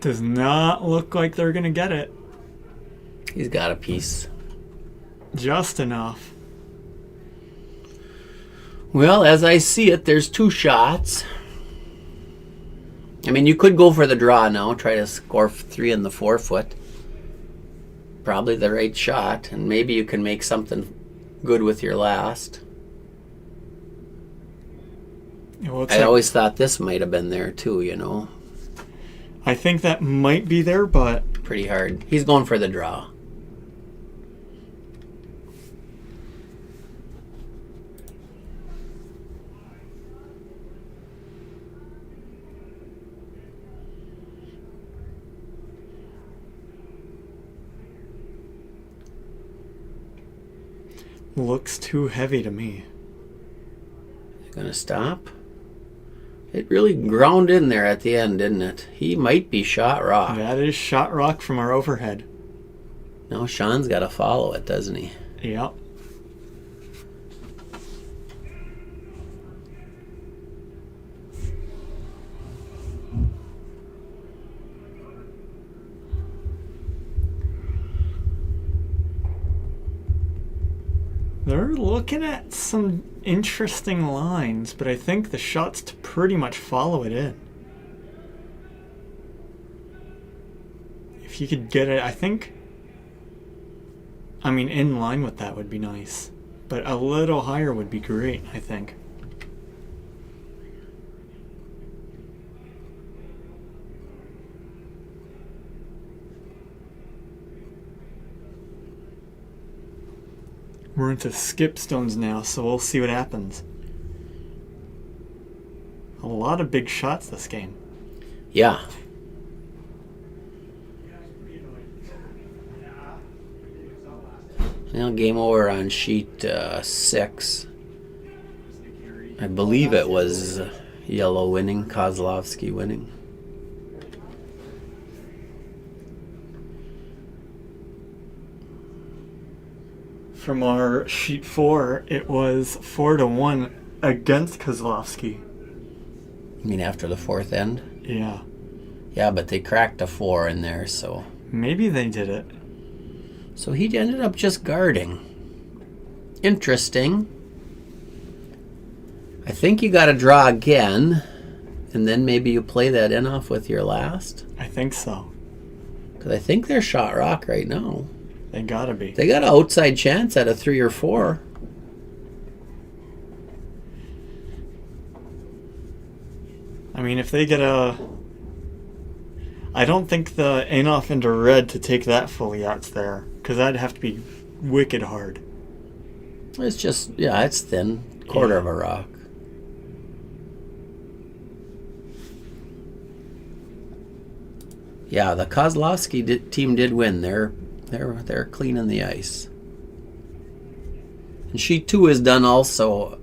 Does not look like they're going to get it. He's got a piece. Just enough. Well, as I see it, there's 2 shots. I mean, you could go for the draw now, try to score 3 in the 4-foot. Probably the right shot, and maybe you can make something good with your last. I always thought this might have been there too, you know. I think that might be there, but... Pretty hard. He's going for the draw. Looks too heavy to me. Gonna stop? It really ground in there at the end, didn't it? He might be shot rock. That is shot rock from our overhead. Now Sean's got to follow it, doesn't he? Yep. They're looking at some interesting lines, but I think the shot's to pretty much follow it in. If you could get it, I think... I mean, in line with that would be nice. But a little higher would be great, I think. We're into skip stones now, so we'll see what happens. A lot of big shots this game. Yeah. Now game over on sheet 6. I believe it was yellow winning, Kozlovsky winning. From our sheet 4, it was 4-1 against Kozlovsky. You mean after the 4th end? Yeah. Yeah, but they cracked a 4 in there, so... Maybe they did it. So he ended up just guarding. Interesting. I think you got to draw again, and then maybe you play that in off with your last. I think so. Because I think they're shot rock right now. They gotta be. They got an outside chance at a 3 or 4. I mean, if they get a... I don't think the in-off into red to take that fully out's there, because that'd have to be wicked hard. It's just, yeah, it's thin. Quarter of a rock. Yeah, the Kozlovsky team did win. They're cleaning the ice. And sheet 2 is done also.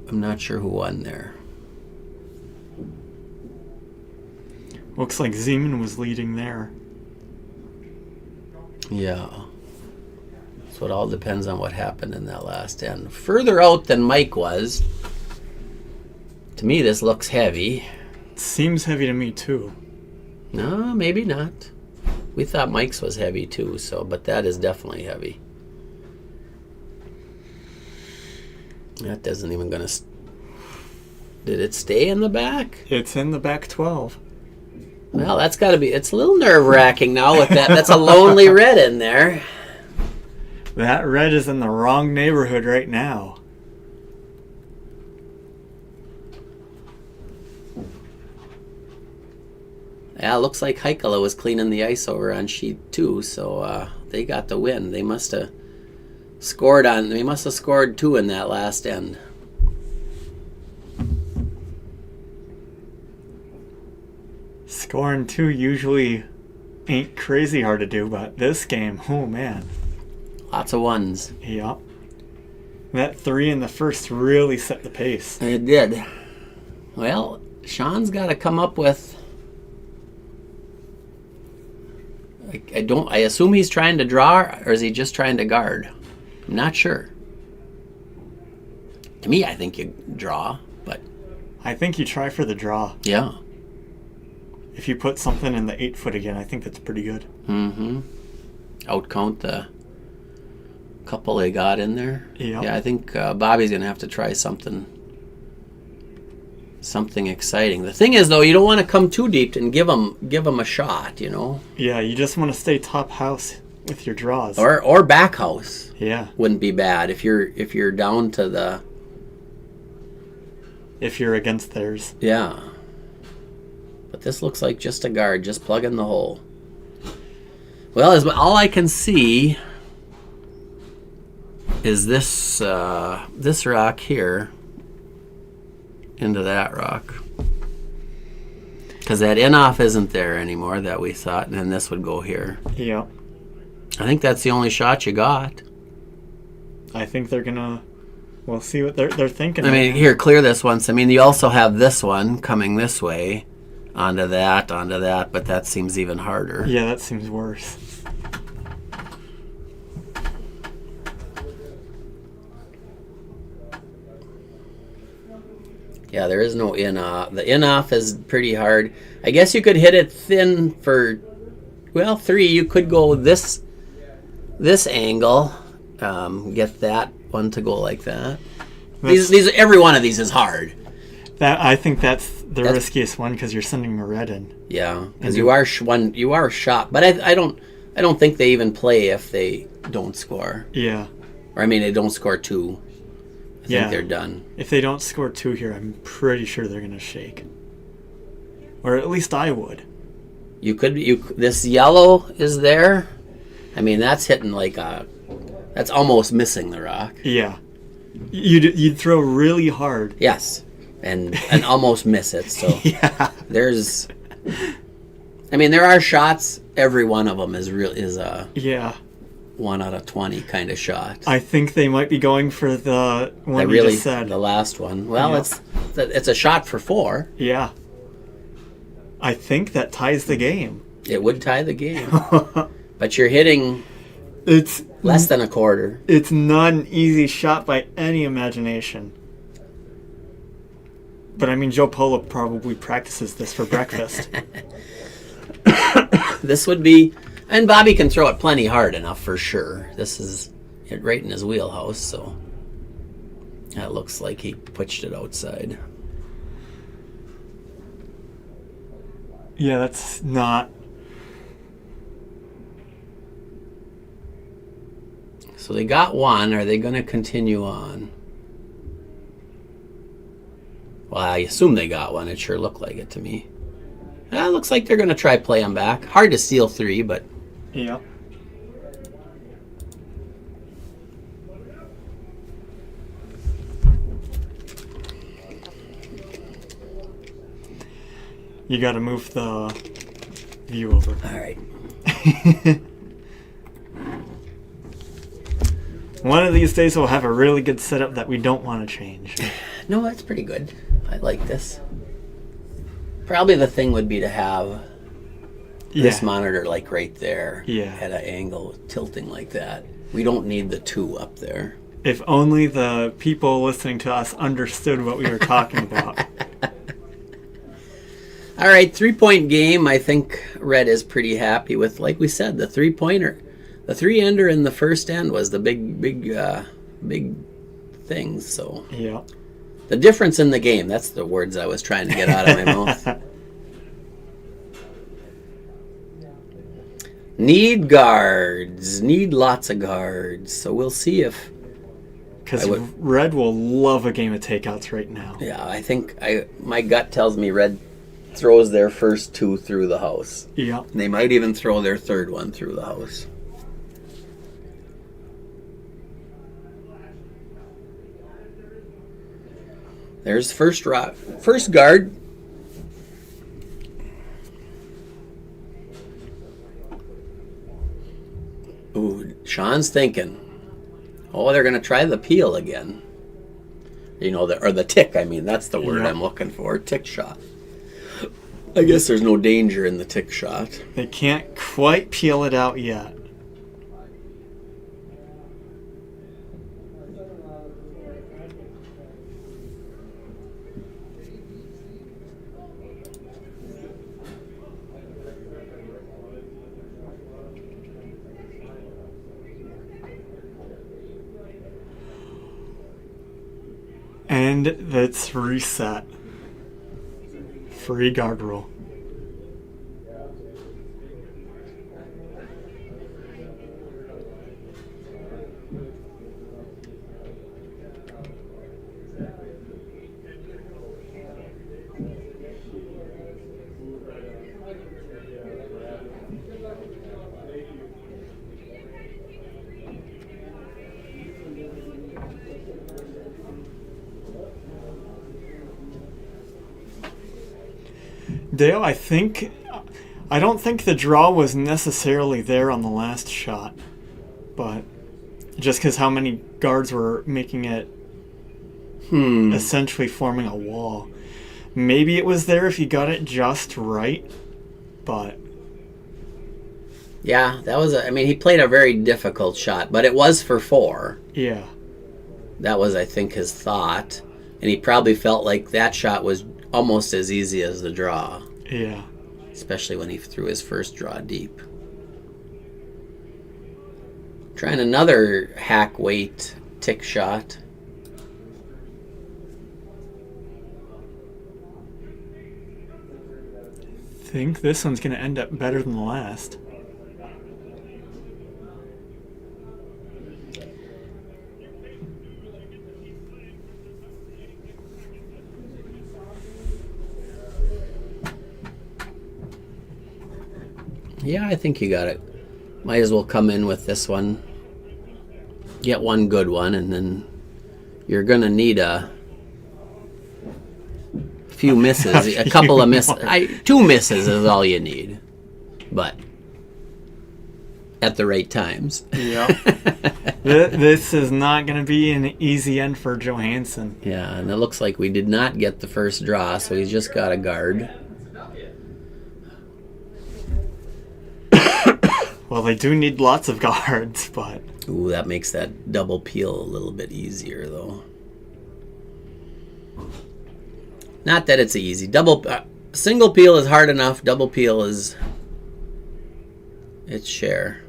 I'm not sure who won there. Looks like Zeman was leading there. Yeah. So it all depends on what happened in that last end. Further out than Mike was. To me, this looks heavy. It seems heavy to me, too. No, maybe not. We thought Mike's was heavy, too, but that is definitely heavy. That isn't even going to... Did it stay in the back? It's in the back 12. Well, that's got to be... It's a little nerve-wracking now with that. That's a lonely red in there. That red is in the wrong neighborhood right now. Yeah, it looks like Heikkila was cleaning the ice over on sheet 2, so they got the win. They must have scored 2 in that last end. Scoring 2 usually ain't crazy hard to do, but this game, oh man. Lots of ones. Yep. That 3 in the first really set the pace. It did. Well, Sean's got to come up with... I assume he's trying to draw, or is he just trying to guard? I'm not sure. To me, I think you draw, but... I think you try for the draw. Yeah. if you put something in the 8-foot again, I think that's pretty good. Mm-hmm. Outcount the couple they got in there. Yep. Yeah, I think Bobby's going to have to try something exciting. The thing is, though, you don't want to come too deep and give them a shot, you know? Yeah, you just want to stay top house with your draws. Or back house. Yeah. Wouldn't be bad if you're down to the... If you're against theirs. Yeah. But this looks like just a guard, just plug in the hole. Well, all I can see is this rock here into that rock. Because that in-off isn't there anymore that we thought, and then this would go here. Yeah. I think that's the only shot you got. I think they're gonna... We'll see what they're thinking. I mean, here, clear this once. I mean, you also have this one coming this way, onto that, but that seems even harder. Yeah, that seems worse. Yeah, there is no in-off. The in-off is pretty hard. I guess you could hit it thin for, well, 3. You could go this angle, get that one to go like that. These every one of these is hard. I think that's the riskiest one because you're sending a red in. Yeah, because you are shot. But I don't think they even play if they don't score. Yeah. Or I mean, they don't score 2. I think they're done. If they don't score 2 here, I'm pretty sure they're gonna shake. Or at least I would. You could. This yellow is there. I mean, that's hitting that's almost missing the rock. Yeah. You'd throw really hard. Yes, and almost miss it. So Yeah. there's. I mean, there are shots. Every one of them is a Yeah. 1 out of 20 kind of shot. I think they might be going for the one you just said. The last one. Well, Yeah. it's a shot for 4. Yeah. I think that ties the game. It would tie the game, but you're hitting It's less than a quarter. It's not an easy shot by any imagination. But I mean, Joe Polo probably practices this for breakfast. This would be, and Bobby can throw it plenty hard enough for sure. This is right in his wheelhouse, so that looks like he pitched it outside. Yeah, that's not... So they got one. Are they going to continue on? Well, I assume they got one. It sure looked like it to me. It looks like they're going to try play them back. Hard to steal 3, but... Yeah. You got to move the view over. All right. One of these days we'll have a really good setup that we don't want to change. No, that's pretty good. I like this. Probably the thing would be to have this monitor like right there at an angle tilting like that. We don't need the 2 up there. If only the people listening to us understood what we were talking about. All right, 3-point game. I think Red is pretty happy with, like we said, the 3-pointer. The 3-ender in the first end was the big thing. So yeah, the difference in the game. That's the words I was trying to get out of my mouth. Need guards. Need lots of guards. So we'll see if... Because Red will love a game of takeouts right now. Yeah, I think my gut tells me Red throws their first 2 through the house. Yeah. And they might even throw their 3rd one through the house. There's first guard. Ooh, Sean's thinking. Oh, they're going to try the peel again. You know, or the tick, I mean. That's the word I'm looking for. Tick shot. I guess there's no danger in the tick shot. They can't quite peel it out yet. And that's reset. Free guard roll. Dale, I don't think the draw was necessarily there on the last shot, but just because how many guards were making it essentially forming a wall. Maybe it was there if you got it just right, but... Yeah, that was he played a very difficult shot, but it was for 4. Yeah. That was, I think, his thought. And he probably felt like that shot was almost as easy as the draw. Yeah. Especially when he threw his first draw deep. Trying another hack weight tick shot. Think this one's going to end up better than the last. Yeah, I think you got it. Might as well come in with this one. Get one good one, and then you're going to need a few misses. A couple of misses. 2 misses is all you need. But at the right times. Yep. This is not going to be an easy end for Johanson. Yeah, and it looks like we did not get the first draw, so he's just got a guard. Well, they do need lots of guards, but... Ooh, that makes that double peel a little bit easier, though. Not that it's easy. Single peel is hard enough. Double peel is its share.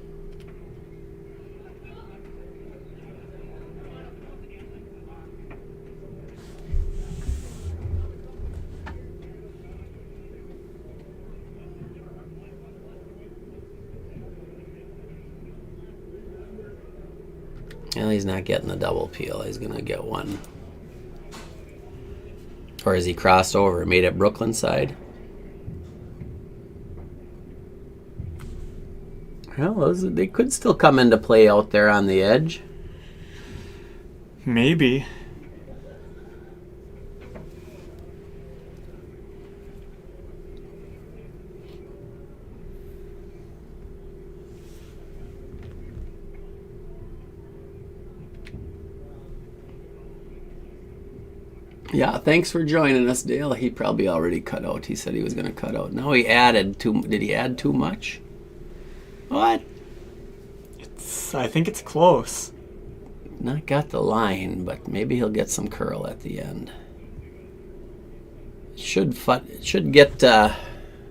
Well, he's not getting the double peel. He's going to get one. Or has he crossed over, made it Brooklyn side? Well, they could still come into play out there on the edge. Maybe. Yeah, thanks for joining us, Dale. He probably already cut out. He said he was going to cut out. Now he added too... Did he add too much? What? I think it's close. Not got the line, but maybe he'll get some curl at the end. It should get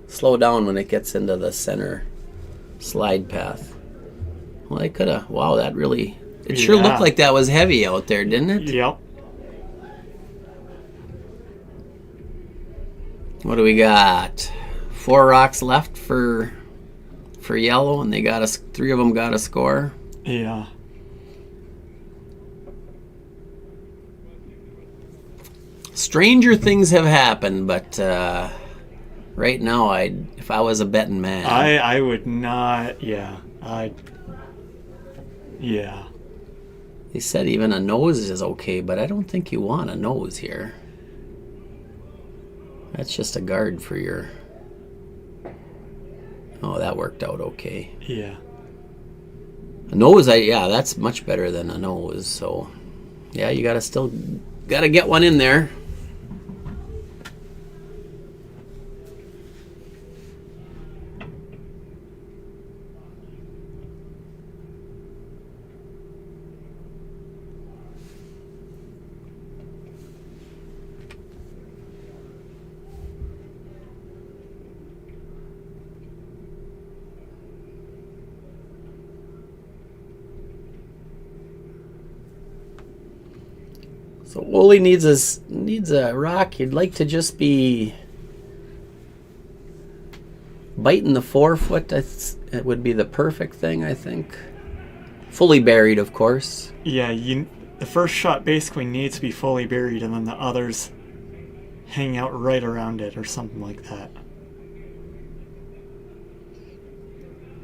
slow down when it gets into the center slide path. Well, they could have... Wow, that really... It sure looked like that was heavy out there, didn't it? Yep. What do we got? 4 rocks left for yellow, and they got 3 of them got a score. Yeah. Stranger things have happened, but right now, if I was a betting man, I would not. Yeah. Yeah. They said even a nose is okay, but I don't think you want a nose here. That's just a guard for your... Oh, that worked out okay. Yeah. A nose, that's much better than a nose. So, yeah, you gotta get one in there. So Wooly needs a rock. He'd like to just be biting the 4-foot. It would be the perfect thing, I think. Fully buried, of course. Yeah, the first shot basically needs to be fully buried, and then the others hang out right around it or something like that.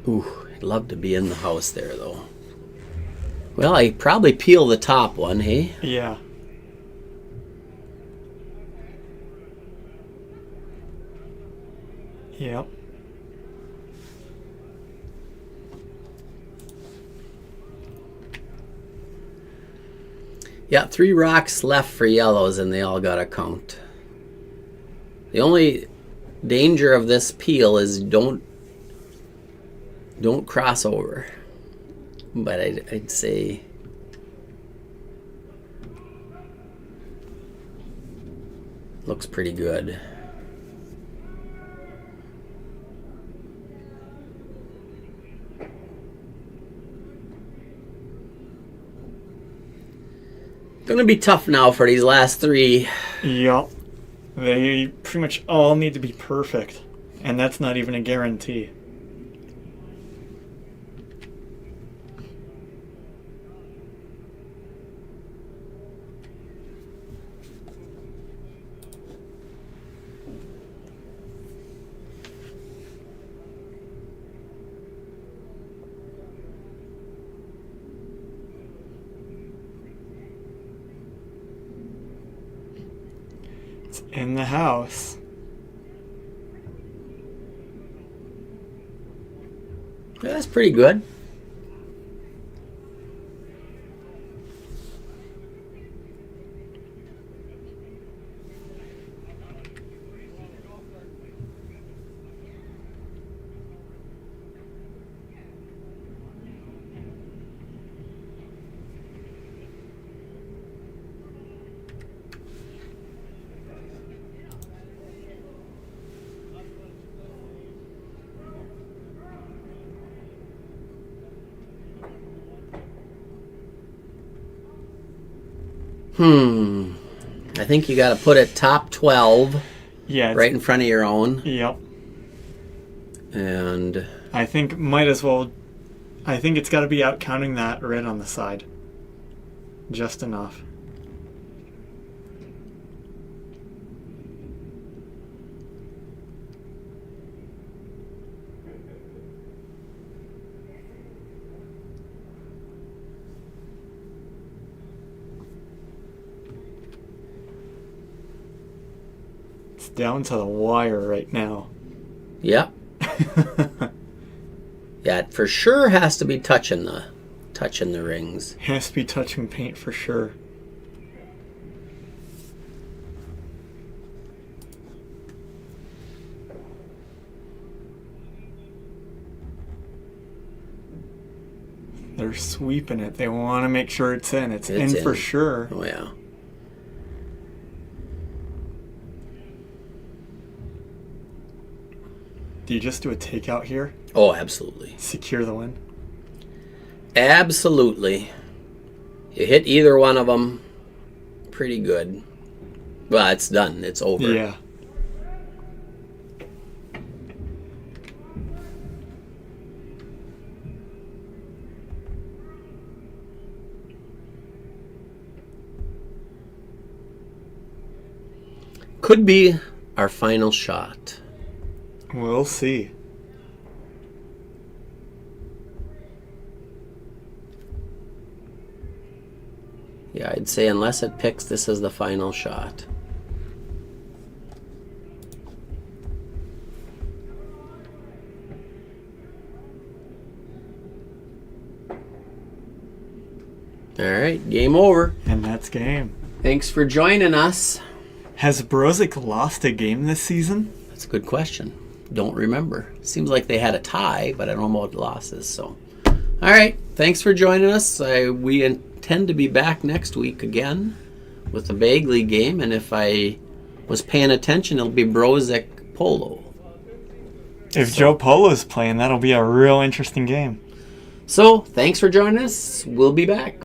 Ooh, I'd love to be in the house there, though. Well, I probably peel the top one, hey? Yeah. Yep. Yeah, 3 rocks left for yellows, and they all got a count. The only danger of this peel is don't cross over. But I'd say looks pretty good. Gonna be tough now for these last 3. Yep. They pretty much all need to be perfect, and that's not even a guarantee. In the house. Yeah, that's pretty good. I think you got to put it top 12. Yeah. Right in front of your own. Yep. And I think might as well. I think it's got to be out counting that red on the side. Just enough. Down to the wire right now. Yep. Yeah, it for sure has to be touching the rings. Has to be touching paint for sure. They're sweeping it. They want to make sure it's in. It's in for sure. Oh yeah. Do you just do a takeout here? Oh, absolutely. Secure the win? Absolutely. You hit either one of them, pretty good. Well, it's done. It's over. Yeah. Could be our final shot. We'll see. Yeah, I'd say unless it picks, this is the final shot. All right, game over. And that's game. Thanks for joining us. Has Brozic lost a game this season? That's a good question. Don't remember. Seems like they had a tie, but I don't know about losses. So, all right. Thanks for joining us. We intend to be back next week again with the Bagley game, and if I was paying attention, it'll be Brozic Polo. If Joe Polo's playing, that'll be a real interesting game. So, thanks for joining us. We'll be back.